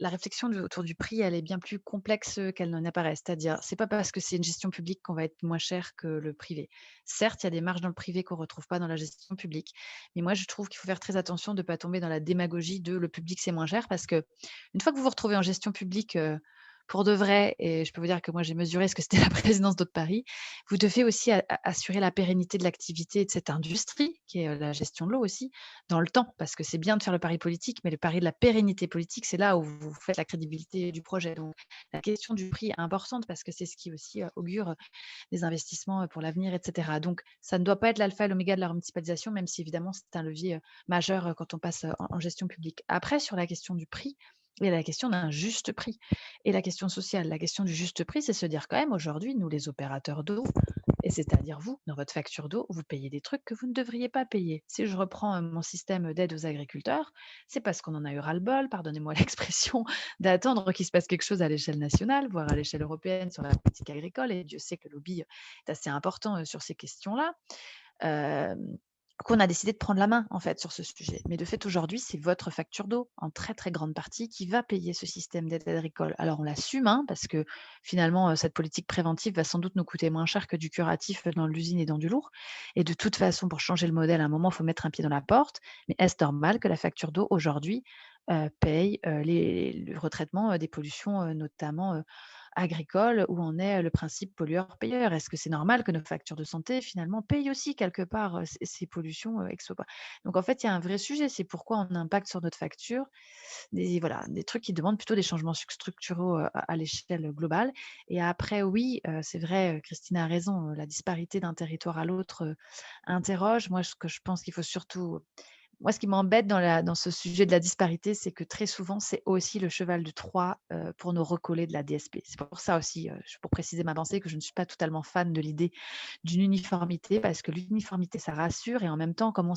la réflexion autour du prix, elle est bien plus complexe qu'elle n'en apparaît. C'est-à-dire, c'est pas parce que c'est une gestion publique qu'on va être moins cher que le privé. Certes, il y a des marges dans le privé qu'on retrouve pas dans la gestion publique, mais moi je trouve qu'il faut faire très attention de ne pas tomber dans la démagogie de le public c'est moins cher, parce que une fois que vous vous retrouvez en gestion publique pour de vrai, et je peux vous dire que moi j'ai mesuré ce que c'était la présidence d'Eau de Paris, vous devez aussi assurer la pérennité de l'activité et de cette industrie, qui est la gestion de l'eau aussi, dans le temps, parce que c'est bien de faire le pari politique, mais le pari de la pérennité politique, c'est là où vous faites la crédibilité du projet. Donc la question du prix est importante parce que c'est ce qui aussi augure des investissements pour l'avenir, etc. Donc ça ne doit pas être l'alpha et l'oméga de la municipalisation, même si évidemment c'est un levier majeur quand on passe en gestion publique. Après, sur la question du prix, il y a la question d'un juste prix et la question sociale. La question du juste prix, c'est se dire quand même aujourd'hui, nous les opérateurs d'eau, et c'est-à-dire vous, dans votre facture d'eau, vous payez des trucs que vous ne devriez pas payer. Si je reprends mon système d'aide aux agriculteurs, c'est parce qu'on en a eu ras-le-bol, pardonnez-moi l'expression, d'attendre qu'il se passe quelque chose à l'échelle nationale, voire à l'échelle européenne sur la politique agricole, et Dieu sait que le lobby est assez important sur ces questions-là. Qu'on a décidé de prendre la main en fait sur ce sujet. Mais de fait, aujourd'hui, c'est votre facture d'eau en très très grande partie qui va payer ce système d'aide agricole. Alors on l'assume, parce que finalement, cette politique préventive va sans doute nous coûter moins cher que du curatif dans l'usine et dans du lourd. Et de toute façon, pour changer le modèle, à un moment, il faut mettre un pied dans la porte. Mais est-ce normal que la facture d'eau aujourd'hui paye le retraitement des pollutions, notamment agricole, où on est le principe pollueur-payeur? Est-ce que c'est normal que nos factures de santé, finalement, payent aussi quelque part ces pollutions Donc, en fait, il y a un vrai sujet. C'est pourquoi on impacte sur notre facture des trucs qui demandent plutôt des changements structuraux à l'échelle globale. Et après, oui, c'est vrai, Christina a raison, la disparité d'un territoire à l'autre interroge. Moi, ce que je pense qu'il faut surtout moi, ce qui m'embête dans ce sujet de la disparité, c'est que très souvent, c'est aussi le cheval de Troie pour nous recoller de la DSP. C'est pour ça aussi, pour préciser ma pensée, que je ne suis pas totalement fan de l'idée d'une uniformité, parce que l'uniformité, ça rassure, et en même temps, comme on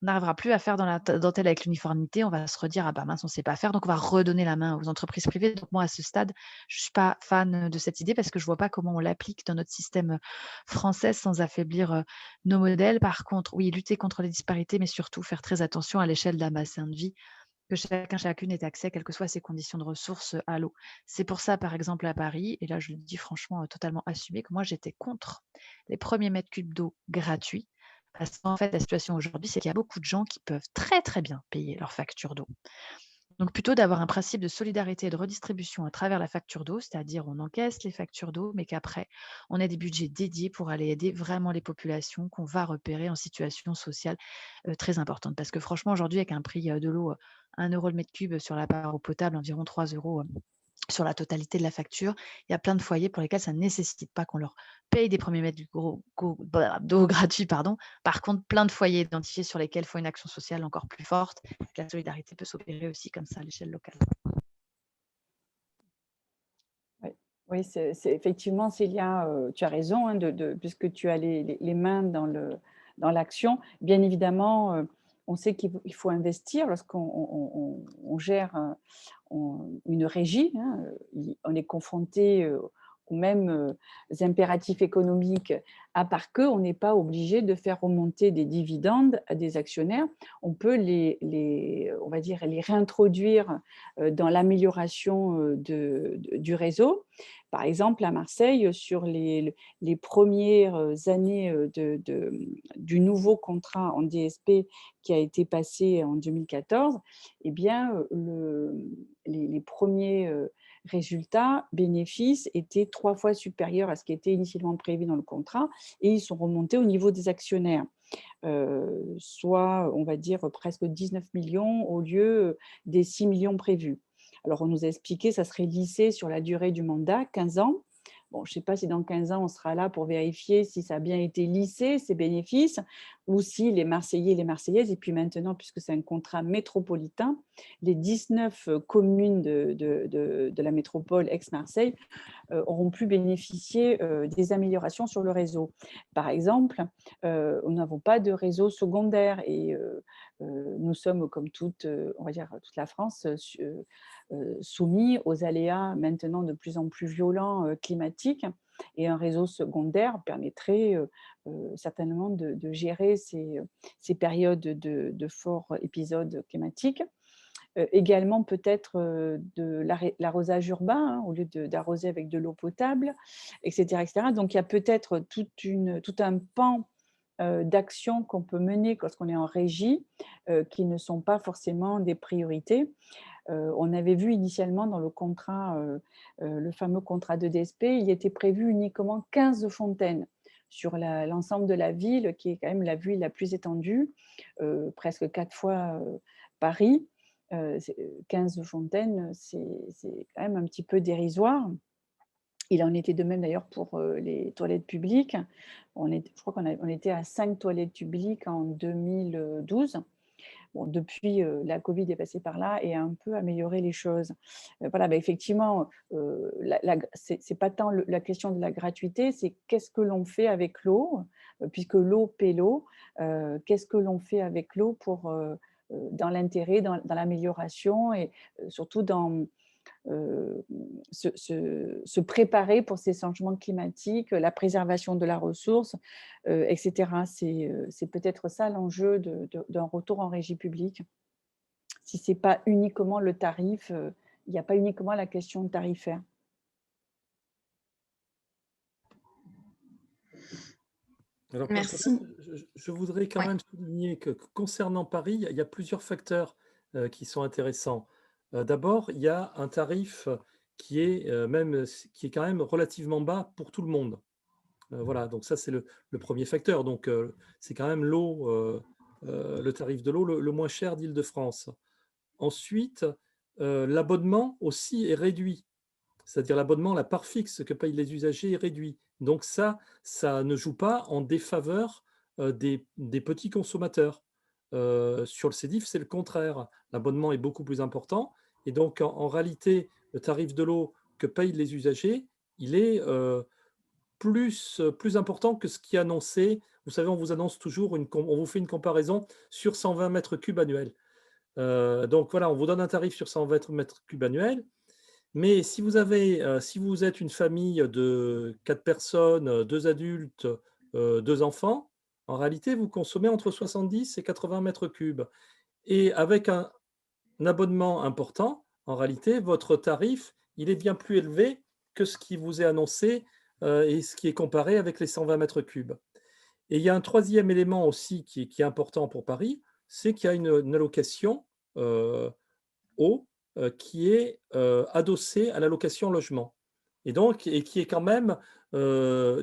n'arrivera plus à faire dans la dentelle avec l'uniformité, on va se redire, ah bah mince, on ne sait pas faire, donc on va redonner la main aux entreprises privées. Donc moi, à ce stade, je ne suis pas fan de cette idée, parce que je ne vois pas comment on l'applique dans notre système français sans affaiblir nos modèles. Par contre, oui, lutter contre les disparités, mais surtout faire très attention à l'échelle d'un bassin de vie, que chacune ait accès, quelles que soient ses conditions de ressources, à l'eau. C'est pour ça, par exemple, à Paris, et là je le dis franchement totalement assumé, que moi j'étais contre les premiers mètres cubes d'eau gratuits, parce qu'en fait la situation aujourd'hui, c'est qu'il y a beaucoup de gens qui peuvent très très bien payer leur facture d'eau. Donc plutôt d'avoir un principe de solidarité et de redistribution à travers la facture d'eau, c'est-à-dire on encaisse les factures d'eau, mais qu'après, on ait des budgets dédiés pour aller aider vraiment les populations qu'on va repérer en situation sociale très importante. Parce que franchement, aujourd'hui, avec un prix de l'eau 1 € le mètre cube sur la part eau potable, environ 3 € sur la totalité de la facture, il y a plein de foyers pour lesquels ça ne nécessite pas qu'on leur paye des premiers mètres d'eau gratuits. Par contre, plein de foyers identifiés sur lesquels il faut une action sociale encore plus forte. La solidarité peut s'opérer aussi comme ça à l'échelle locale. Oui, c'est effectivement, Célia, tu as raison, puisque tu as les mains dans l'action. Bien évidemment, on sait qu'il faut investir lorsqu'on gère une régie. On est confronté aux mêmes impératifs économiques, à part qu'on n'est pas obligé de faire remonter des dividendes à des actionnaires. On peut on va dire, les réintroduire dans l'amélioration du réseau. Par exemple, à Marseille, sur les premières années du nouveau contrat en DSP qui a été passé en 2014, eh bien, les premiers Résultat, bénéfices étaient 3 fois supérieurs à ce qui était initialement prévu dans le contrat et ils sont remontés au niveau des actionnaires. Soit, on va dire, presque 19 millions au lieu des 6 millions prévus. Alors, on nous a expliqué que ça serait lissé sur la durée du mandat, 15 ans. Bon, je ne sais pas si dans 15 ans, on sera là pour vérifier si ça a bien été lissé, ces bénéfices, ou si les Marseillais et les Marseillaises, et puis maintenant, puisque c'est un contrat métropolitain, les 19 communes de la métropole ex-Marseille auront pu bénéficier des améliorations sur le réseau. Par exemple, nous n'avons pas de réseau secondaire et nous sommes, comme on va dire, toute la France, soumis aux aléas maintenant de plus en plus violents climatiques. Et un réseau secondaire permettrait certainement de gérer ces périodes de forts épisodes climatiques. Également peut-être de l'arrosage urbain, hein, au lieu d'arroser avec de l'eau potable, etc., etc. Donc, il y a peut-être tout un pan d'actions qu'on peut mener lorsqu'on est en régie, qui ne sont pas forcément des priorités. On avait vu initialement dans le contrat, le fameux contrat de DSP, il était prévu uniquement 15 fontaines sur l'ensemble de la ville, qui est quand même la ville la plus étendue, presque 4 fois Paris. 15 fontaines, c'est quand même un petit peu dérisoire. Il en était de même d'ailleurs pour les toilettes publiques. Je crois qu'on était à 5 toilettes publiques en 2012. Bon, depuis, la Covid est passée par là et a un peu amélioré les choses. Voilà, effectivement, c'est pas tant la question de la gratuité, c'est qu'est-ce que l'on fait avec l'eau, puisque l'eau paie l'eau. Qu'est-ce que l'on fait avec l'eau pour, dans l'intérêt, dans l'amélioration et surtout dans se préparer pour ces changements climatiques, la préservation de la ressource, etc. C'est peut-être ça l'enjeu d'un retour en régie publique. Si ce n'est pas uniquement le tarif, il n'y a pas uniquement la question tarifaire. Alors, Merci. je voudrais quand même souligner que concernant Paris, il y a plusieurs facteurs qui sont intéressants. D'abord, il y a un tarif qui est quand même relativement bas pour tout le monde. Voilà, donc ça c'est le premier facteur. Donc c'est quand même l'eau, le tarif de l'eau le moins cher d'Île-de-France. Ensuite, l'abonnement aussi est réduit. C'est-à-dire l'abonnement, la part fixe que payent les usagers est réduit. Donc ça ne joue pas en défaveur des petits consommateurs. Sur le CEDIF, c'est le contraire. L'abonnement est beaucoup plus important. Et donc, en réalité, le tarif de l'eau que payent les usagers, il est plus important que ce qui est annoncé. Vous savez, on vous annonce toujours, on vous fait une comparaison sur 120 mètres cubes annuels. Donc voilà, on vous donne un tarif sur 120 mètres cubes annuels. Mais si vous êtes une famille de 4 personnes, 2 adultes, 2 enfants, en réalité, vous consommez entre 70 et 80 mètres cubes. Et avec un abonnement important, en réalité, votre tarif, il est bien plus élevé que ce qui vous est annoncé et ce qui est comparé avec les 120 mètres cubes. Et il y a un troisième élément aussi qui est important pour Paris, c'est qu'il y a une allocation eau qui est adossée à l'allocation logement. Et qui est quand même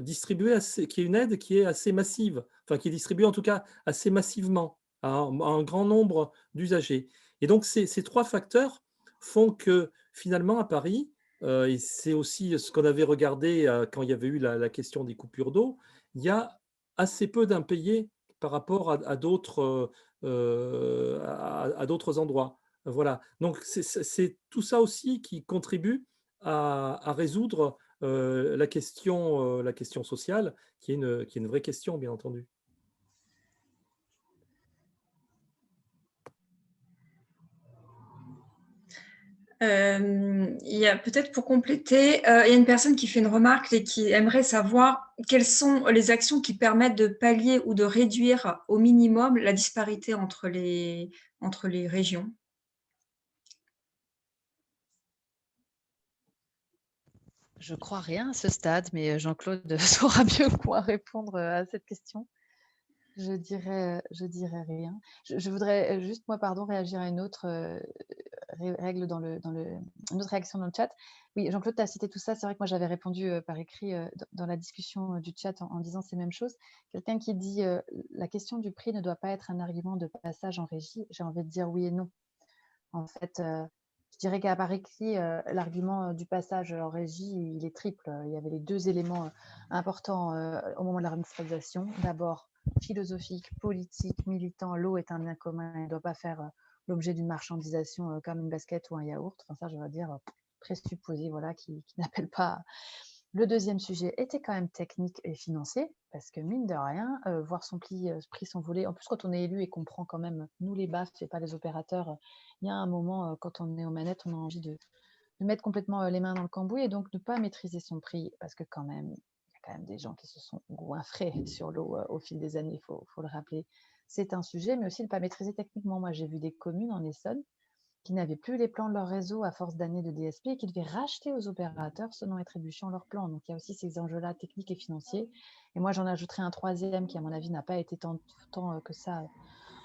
distribuée, qui est une aide qui est assez massive, enfin qui est distribuée en tout cas assez massivement à un grand nombre d'usagers. Et donc ces 3 facteurs font que finalement à Paris, et c'est aussi ce qu'on avait regardé quand il y avait eu la question des coupures d'eau, il y a assez peu d'impayés par rapport à d'autres endroits. Voilà, donc c'est tout ça aussi qui contribue à résoudre la question sociale, qui est une vraie question, bien entendu. Il y a peut-être pour compléter, il y a une personne qui fait une remarque et qui aimerait savoir quelles sont les actions qui permettent de pallier ou de réduire au minimum la disparité entre les régions. Je crois rien à ce stade, mais Jean-Claude saura mieux quoi répondre à cette question. Je dirais rien. Je voudrais juste, moi, réagir à une autre règle une autre réaction dans le chat. Oui, Jean-Claude, tu as cité tout ça. C'est vrai que moi, j'avais répondu par écrit dans la discussion du chat en disant ces mêmes choses. Quelqu'un qui dit la question du prix ne doit pas être un argument de passage en régie. J'ai envie de dire oui et non. En fait, je dirais qu'à par écrit, l'argument du passage en régie, il est triple. Il y avait les deux éléments importants au moment de la remunicipalisation. D'abord, philosophique, politique, militant, l'eau est un bien commun et ne doit pas faire l'objet d'une marchandisation comme une basket ou un yaourt. Enfin, ça, je veux dire, présupposé, voilà, qui n'appelle pas. Le deuxième sujet était quand même technique et financier, parce que mine de rien, voir son prix s'envoler, en plus quand on est élu et qu'on prend quand même, nous les BAF et pas les opérateurs, il y a un moment, quand on est aux manettes, on a envie de mettre complètement les mains dans le cambouis et donc ne pas maîtriser son prix, parce que quand même, il y a quand même des gens qui se sont goinfrés sur l'eau au fil des années, il faut le rappeler. C'est un sujet, mais aussi ne pas maîtriser techniquement. Moi, j'ai vu des communes en Essonne qui n'avaient plus les plans de leur réseau à force d'années de DSP et qui devaient racheter aux opérateurs selon attribution leurs plans. Donc, il y a aussi ces enjeux-là techniques et financiers. Et moi, j'en ajouterai un troisième qui, à mon avis, n'a pas été tant que ça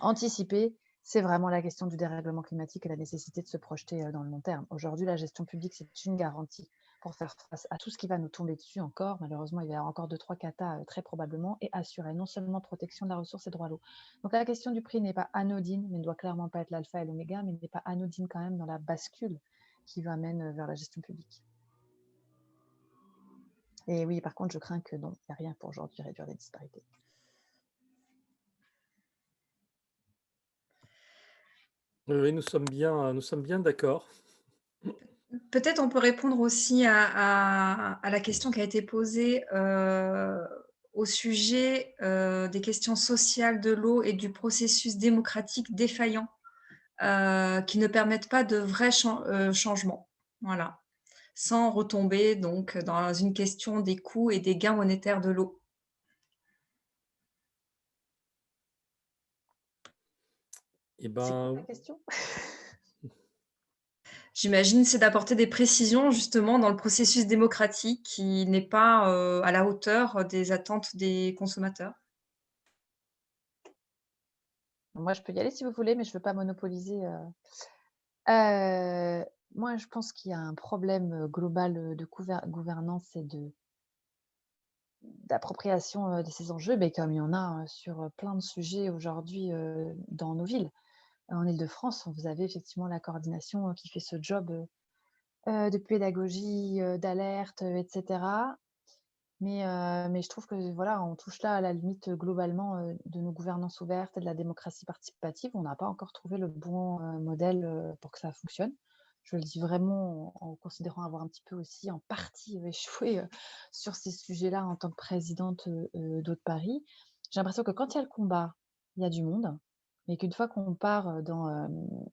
anticipé. C'est vraiment la question du dérèglement climatique et la nécessité de se projeter dans le long terme. Aujourd'hui, la gestion publique, c'est une garantie pour faire face à tout ce qui va nous tomber dessus encore. Malheureusement, il va y avoir encore 2-3 catas très probablement et assurer non seulement protection de la ressource et droit à l'eau. Donc la question du prix n'est pas anodine, mais ne doit clairement pas être l'alpha et l'oméga, mais n'est pas anodine quand même dans la bascule qui va mène vers la gestion publique. Et oui, par contre, je crains que non, il n'y a rien pour aujourd'hui réduire les disparités. Oui, nous sommes bien d'accord. Peut-être on peut répondre aussi à la question qui a été posée au sujet des questions sociales de l'eau et du processus démocratique défaillant qui ne permettent pas de vrais changements. Voilà. Sans retomber donc dans une question des coûts et des gains monétaires de l'eau. Eh ben, c'est quoi la question? J'imagine, c'est d'apporter des précisions justement dans le processus démocratique qui n'est pas à la hauteur des attentes des consommateurs. Moi, je peux y aller si vous voulez, mais je ne veux pas monopoliser. Moi, je pense qu'il y a un problème global de gouvernance et d'appropriation de ces enjeux, mais comme il y en a sur plein de sujets aujourd'hui dans nos villes. En Île-de-France, vous avez effectivement la coordination qui fait ce job de pédagogie, d'alerte, etc. Mais je trouve que voilà, on touche là à la limite globalement de nos gouvernances ouvertes et de la démocratie participative. On n'a pas encore trouvé le bon modèle pour que ça fonctionne. Je le dis vraiment en considérant avoir un petit peu aussi en partie échoué sur ces sujets-là en tant que présidente d'Eau de Paris. J'ai l'impression que quand il y a le combat, il y a du monde, mais qu'une fois qu'on part dans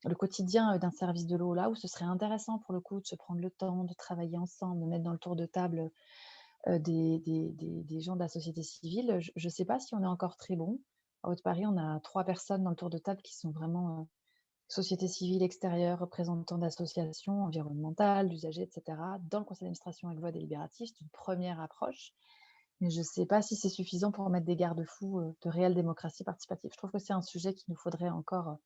le quotidien d'un service de l'eau, là où ce serait intéressant pour le coup de se prendre le temps, de travailler ensemble, de mettre dans le tour de table des gens de la société civile. Je ne sais pas si on est encore très bon. À Haute-Paris, on a 3 personnes dans le tour de table qui sont vraiment société civile extérieure, représentants d'associations environnementales, d'usagers, etc. Dans le conseil d'administration avec voix délibérative, c'est une première approche. Mais je ne sais pas si c'est suffisant pour mettre des garde-fous de réelle démocratie participative. Je trouve que c'est un sujet qu'il nous faudrait encore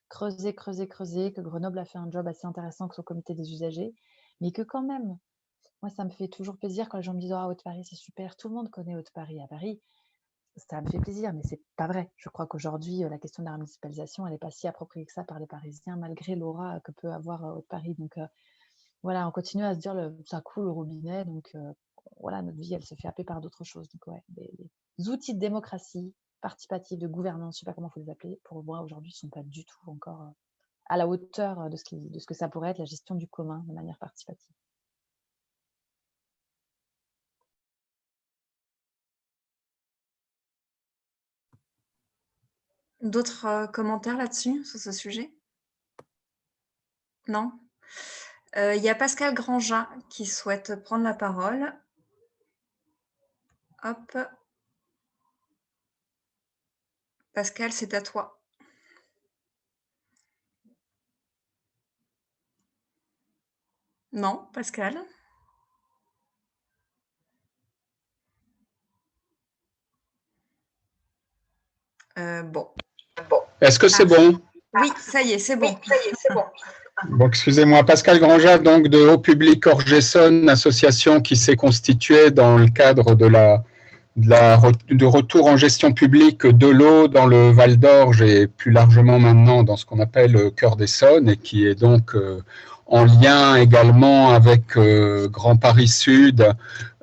creuser, que Grenoble a fait un job assez intéressant avec son comité des usagers, mais que quand même, moi, ça me fait toujours plaisir quand les gens me disent « Ah, Haute-Paris, c'est super, tout le monde connaît Haute-Paris à Paris ». Ça me fait plaisir, mais c'est pas vrai. Je crois qu'aujourd'hui, la question de la municipalisation, elle n'est pas si appropriée que ça par les Parisiens, malgré l'aura que peut avoir Haute-Paris. Donc voilà, on continue à se dire ça coule au robinet, donc voilà, notre vie, elle se fait happer par d'autres choses. Donc ouais, des outils de démocratie participative, de gouvernance, je ne sais pas comment il faut les appeler, pour moi aujourd'hui, ne sont pas du tout encore à la hauteur de ce que ça pourrait être la gestion du commun de manière participative. D'autres commentaires là-dessus, sur ce sujet? Non? Il y a Pascal Grandjean qui souhaite prendre la parole. Hop. Pascal, c'est à toi. Non, Pascal? Bon. Est-ce que c'est bon? Oui, ça y est, c'est bon. Bon, excusez-moi, Pascal Grandjat, donc de Haut Public Orge-Essonne, association qui s'est constituée dans le cadre de retour en gestion publique de l'eau dans le Val d'Orge et plus largement maintenant dans ce qu'on appelle le Cœur d'Essonne et qui est donc en lien également avec Grand Paris Sud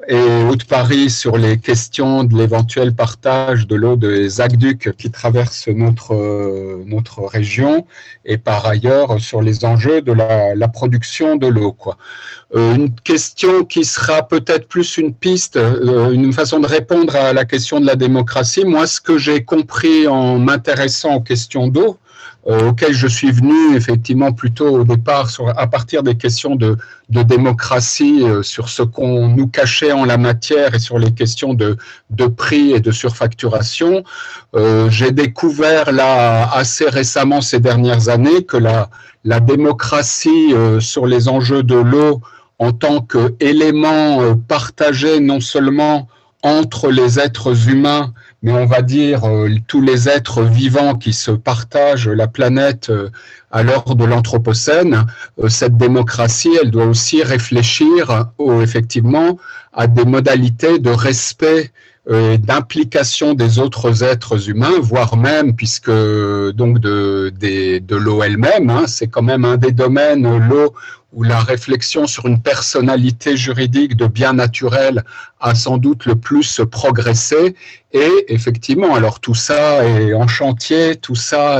et Haute-Paris sur les questions de l'éventuel partage de l'eau des aqueducs qui traversent notre région et par ailleurs sur les enjeux de la production de l'eau, quoi. Une question qui sera peut-être plus une piste, une façon de répondre à la question de la démocratie. Moi, ce que j'ai compris en m'intéressant aux questions d'eau, auxquelles je suis venu effectivement plutôt au départ à partir des questions de démocratie, sur ce qu'on nous cachait en la matière et sur les questions de prix et de surfacturation. J'ai découvert là assez récemment ces dernières années que la démocratie sur les enjeux de l'eau en tant qu'élément partagé non seulement entre les êtres humains, mais on va dire tous les êtres vivants qui se partagent la planète à l'heure de l'Anthropocène, cette démocratie, elle doit aussi réfléchir effectivement à des modalités de respect d'implication des autres êtres humains, voire même, puisque donc de l'eau elle-même, hein, c'est quand même un des domaines, l'eau, où la réflexion sur une personnalité juridique de bien naturel a sans doute le plus progressé. Et effectivement, alors tout ça est en chantier, tout ça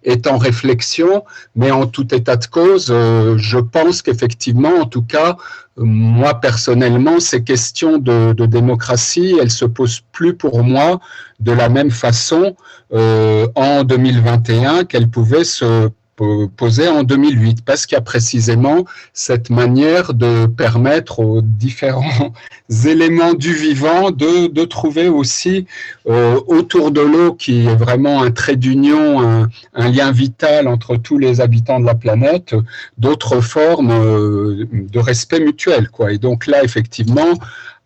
est en réflexion, mais en tout état de cause, je pense qu'effectivement, en tout cas, moi personnellement, ces questions de démocratie, elles se posent plus pour moi de la même façon en 2021 qu'elles pouvaient se posé en 2008, parce qu'il y a précisément cette manière de permettre aux différents éléments du vivant de trouver aussi autour de l'eau, qui est vraiment un trait d'union, un lien vital entre tous les habitants de la planète, d'autres formes de respect mutuel, quoi. Et donc là, effectivement,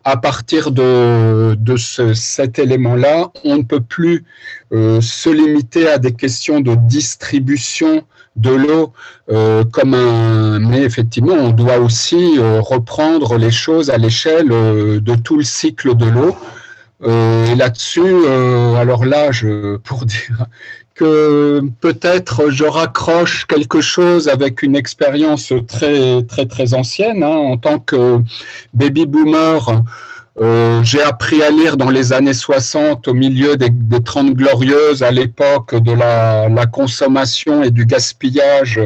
à partir de cet élément-là, on ne peut plus se limiter à des questions de distribution de l'eau mais effectivement, on doit aussi reprendre les choses à l'échelle de tout le cycle de l'eau. Et là-dessus, alors là, pour dire que peut-être je raccroche quelque chose avec une expérience très, très, très ancienne, hein, en tant que baby boomer. J'ai appris à lire dans les années 60, au milieu des 30 glorieuses, à l'époque de la consommation et du gaspillage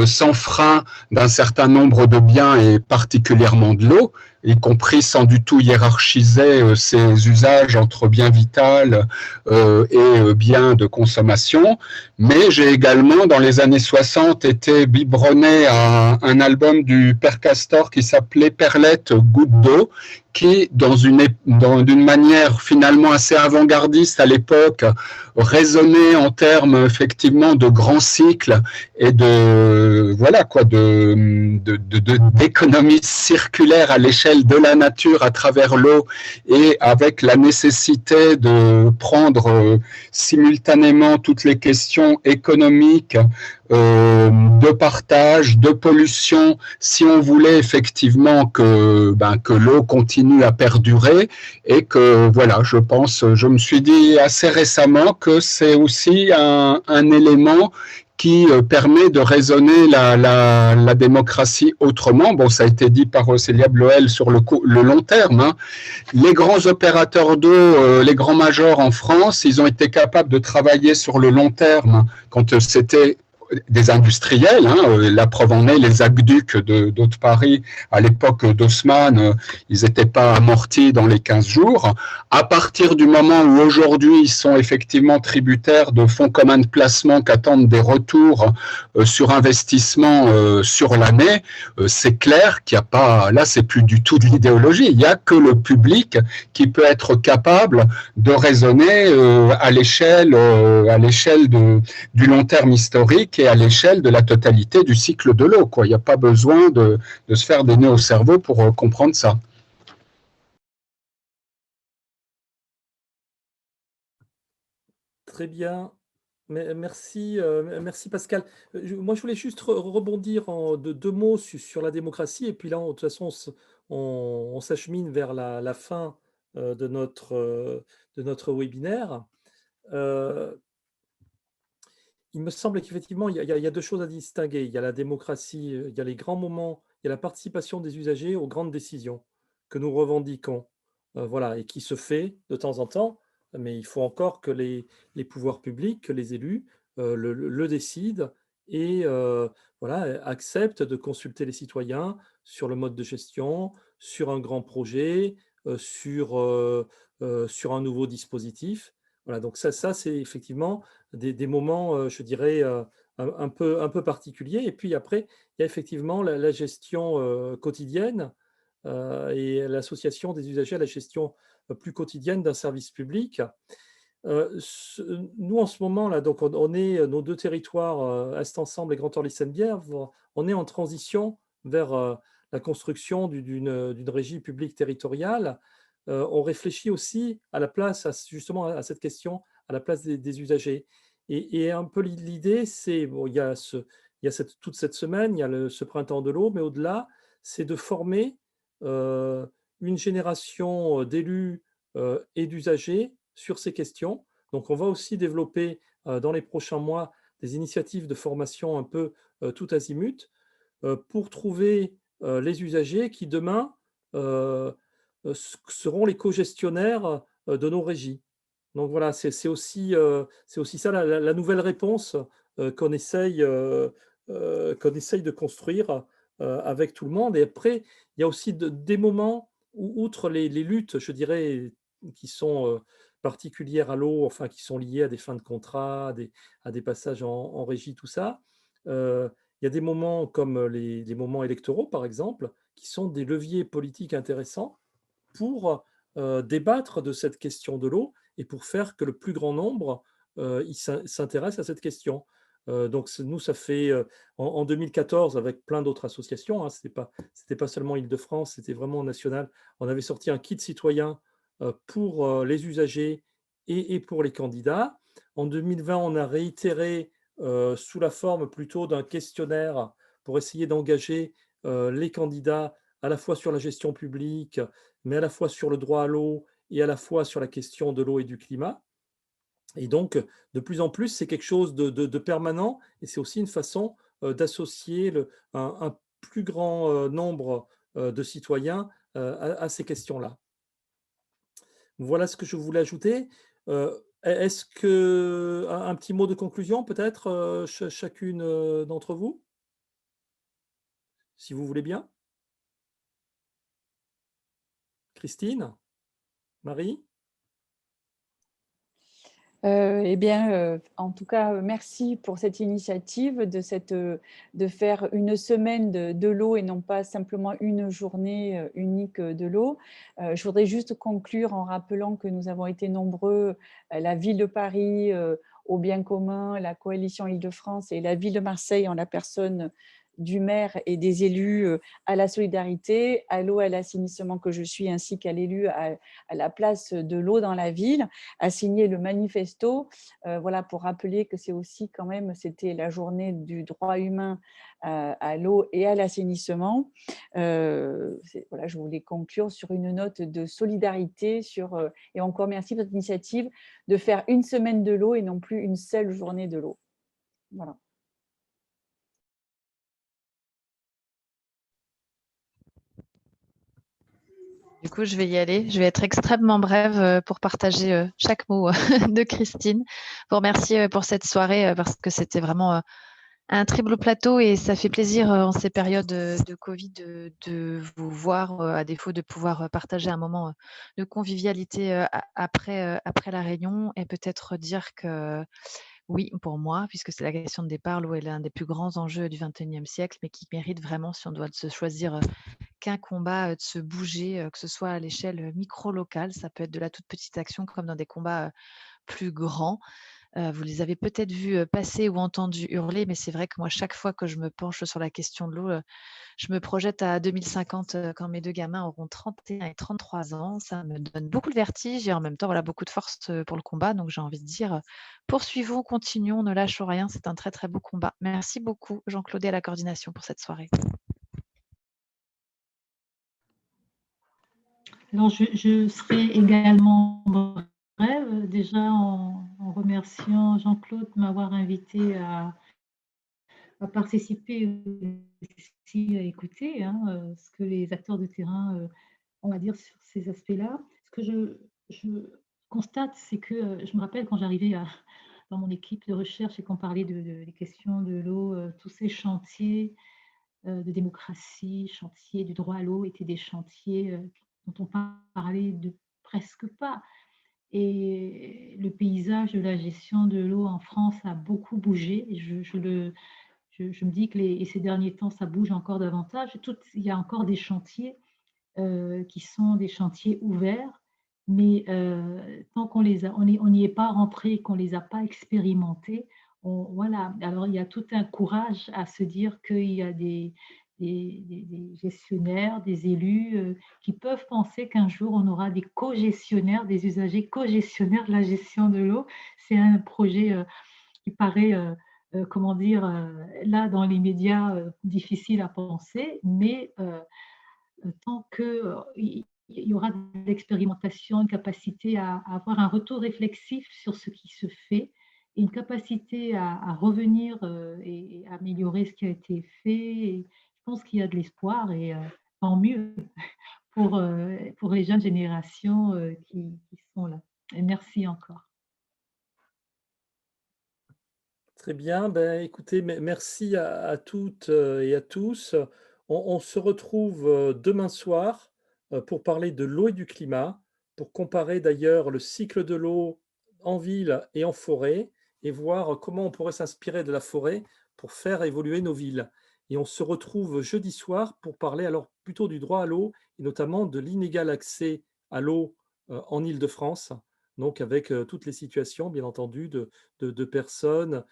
sans frein d'un certain nombre de biens et particulièrement de l'eau, y compris sans du tout hiérarchiser ces usages entre bien vital et bien de consommation. Mais j'ai également, dans les années 60, été biberonné à un album du Père Castor qui s'appelait Perlette Goutte d'eau, qui, d'une manière finalement assez avant-gardiste à l'époque, raisonnait en termes effectivement de grands cycles et d'économie circulaire à l'échelle de la nature à travers l'eau, et avec la nécessité de prendre simultanément toutes les questions économiques, de partage, de pollution, si on voulait effectivement que l'eau continue à perdurer. Et que voilà, je me suis dit assez récemment que c'est aussi un élément qui permet de raisonner la démocratie autrement. Bon, ça a été dit par Célia Bloel sur le long terme, hein. Les grands opérateurs d'eau, les grands majors en France, ils ont été capables de travailler sur le long terme quand c'était des industriels, hein, la preuve en est, les aqueducs d'Haute-Paris, à l'époque d'Haussmann, ils n'étaient pas amortis dans les 15 jours. À partir du moment où aujourd'hui, ils sont effectivement tributaires de fonds communs de placement qui attendent des retours sur investissement sur l'année, c'est clair qu'il n'y a pas, là, c'est plus du tout de l'idéologie. Il n'y a que le public qui peut être capable de raisonner à l'échelle du long terme historique et à l'échelle de la totalité du cycle de l'eau, quoi. Il n'y a pas besoin de se faire des nœuds au cerveau pour comprendre ça. Très bien. Merci, merci Pascal. Moi, je voulais juste rebondir en deux mots sur la démocratie, et puis là, de toute façon, on s'achemine vers la fin de notre webinaire. Il me semble qu'effectivement, il y a deux choses à distinguer. Il y a la démocratie, il y a les grands moments, il y a la participation des usagers aux grandes décisions que nous revendiquons, voilà, et qui se fait de temps en temps, mais il faut encore que les pouvoirs publics, que les élus, le décident et voilà, acceptent de consulter les citoyens sur le mode de gestion, sur un grand projet, sur un nouveau dispositif. Voilà, donc ça c'est effectivement des moments, je dirais, un peu particuliers. Et puis après, il y a effectivement la gestion quotidienne et l'association des usagers à la gestion plus quotidienne d'un service public. Nous, en ce moment, là, donc on est, nos deux territoires, Est Ensemble et Grand Orly-Seine-Bièvre, on est en transition vers la construction d'une régie publique territoriale. On réfléchit aussi à la place, justement, à cette question, à la place des usagers. Et un peu l'idée, c'est, bon, il y a toute cette semaine, il y a ce printemps de l'eau, mais au-delà, c'est de former une génération d'élus et d'usagers sur ces questions. Donc, on va aussi développer dans les prochains mois des initiatives de formation un peu tout azimut pour trouver les usagers qui, demain, seront les co-gestionnaires de nos régies. Donc voilà, c'est aussi ça la nouvelle réponse qu'on essaye de construire avec tout le monde. Et après, il y a aussi des moments où, outre les luttes, je dirais, qui sont particulières à l'eau, enfin qui sont liées à des fins de contrat, à des passages en régie, tout ça. Il y a des moments comme les moments électoraux, par exemple, qui sont des leviers politiques intéressants pour débattre de cette question de l'eau et pour faire que le plus grand nombre s'intéresse à cette question. Donc nous, ça fait en 2014, avec plein d'autres associations, hein, c'était pas seulement Île-de-France, c'était vraiment national, on avait sorti un kit citoyen pour les usagers et pour les candidats. En 2020, on a réitéré sous la forme plutôt d'un questionnaire pour essayer d'engager les candidats à la fois sur la gestion publique, mais à la fois sur le droit à l'eau et à la fois sur la question de l'eau et du climat. Et donc, de plus en plus, c'est quelque chose de permanent, et c'est aussi une façon d'associer un plus grand nombre de citoyens à ces questions-là. Voilà ce que je voulais ajouter. Est-ce que un petit mot de conclusion peut-être, chacune d'entre vous? Si vous voulez bien? Christine? Marie? Eh bien, en tout cas, merci pour cette initiative de faire une semaine de l'eau et non pas simplement une journée unique de l'eau. Je voudrais juste conclure en rappelant que nous avons été nombreux, la ville de Paris, au bien commun, la coalition Île-de-France et la ville de Marseille en la personne du maire et des élus à la solidarité, à l'eau, à l'assainissement que je suis, ainsi qu'à l'élu à la place de l'eau dans la ville, a signé le manifesto, voilà, pour rappeler que c'est aussi quand même, c'était la journée du droit humain à l'eau et à l'assainissement. Voilà, je voulais conclure sur une note de solidarité et encore merci pour cette initiative de faire une semaine de l'eau et non plus une seule journée de l'eau. Voilà. Du coup, je vais y aller. Je vais être extrêmement brève pour partager chaque mot de Christine. Vous remercier pour cette soirée parce que c'était vraiment un très beau plateau et ça fait plaisir en ces périodes de Covid de vous voir, à défaut de pouvoir partager un moment de convivialité après la réunion, et peut-être dire que oui, pour moi, puisque c'est la question de départ, l'eau est l'un des plus grands enjeux du XXIe siècle, mais qui mérite vraiment, si on doit se choisir qu'un combat, de se bouger, que ce soit à l'échelle micro-locale, ça peut être de la toute petite action comme dans des combats plus grands. Vous les avez peut-être vus passer ou entendus hurler, mais c'est vrai que moi, chaque fois que je me penche sur la question de l'eau, je me projette à 2050 quand mes 2 gamins auront 31 et 33 ans. Ça me donne beaucoup de vertige et en même temps, voilà, beaucoup de force pour le combat. Donc j'ai envie de dire, poursuivons, continuons, ne lâchons rien. C'est un très, très beau combat. Merci beaucoup, Jean-Claude, et à la coordination pour cette soirée. Alors, je serai également brève, déjà en remerciant Jean-Claude de m'avoir invité à participer aussi, à écouter ce que les acteurs de terrain ont à dire sur ces aspects-là. Ce que je constate, c'est que je me rappelle quand j'arrivais dans mon équipe de recherche et qu'on parlait des questions de l'eau, tous ces chantiers de démocratie, chantiers du droit à l'eau étaient des chantiers dont on parlait de presque pas. Et le paysage de la gestion de l'eau en France a beaucoup bougé. Et je me dis que ces derniers temps, ça bouge encore davantage. Il y a encore des chantiers qui sont des chantiers ouverts, mais tant qu'on on n'y est pas rentré, qu'on ne les a pas expérimentés, voilà. Alors, il y a tout un courage à se dire qu'il y a des gestionnaires, des élus qui peuvent penser qu'un jour, on aura des co-gestionnaires, des usagers co-gestionnaires de la gestion de l'eau. C'est un projet qui paraît, comment dire, là, dans les médias, difficile à penser, mais tant qu'il y aura de l'expérimentation, une capacité à avoir un retour réflexif sur ce qui se fait, et une capacité à revenir et améliorer ce qui a été fait. Et je pense qu'il y a de l'espoir et tant mieux pour les jeunes générations qui sont là. Et merci encore. Très bien. Ben, écoutez, merci à toutes et à tous. On se retrouve demain soir pour parler de l'eau et du climat, pour comparer d'ailleurs le cycle de l'eau en ville et en forêt et voir comment on pourrait s'inspirer de la forêt pour faire évoluer nos villes. Et on se retrouve jeudi soir pour parler alors plutôt du droit à l'eau et notamment de l'inégal accès à l'eau en Île-de-France, donc avec toutes les situations, bien entendu, de personnes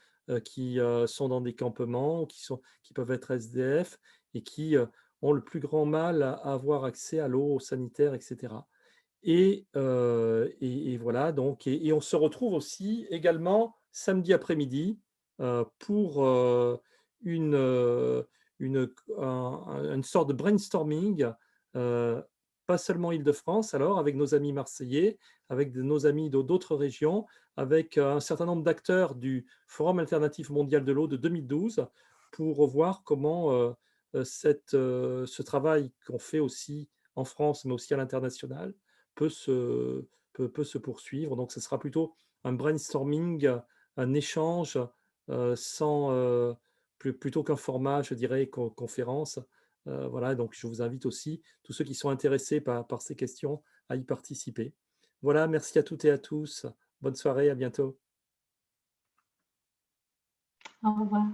qui sont dans des campements, qui peuvent être SDF et qui ont le plus grand mal à avoir accès à l'eau sanitaire, etc. Et voilà, donc, et on se retrouve aussi également samedi après-midi pour une, une sorte de brainstorming, euh, pas seulement Île-de-France, alors, avec nos amis marseillais, avec nos amis d'autres régions, avec un certain nombre d'acteurs du Forum alternatif mondial de l'eau de 2012, pour voir comment ce travail qu'on fait aussi en France, mais aussi à l'international, peut se poursuivre. Donc, ce sera plutôt un brainstorming, un échange, plutôt qu'un format, je dirais, conférence. Voilà, donc je vous invite aussi, tous ceux qui sont intéressés par ces questions, à y participer. Voilà, merci à toutes et à tous. Bonne soirée, à bientôt. Au revoir.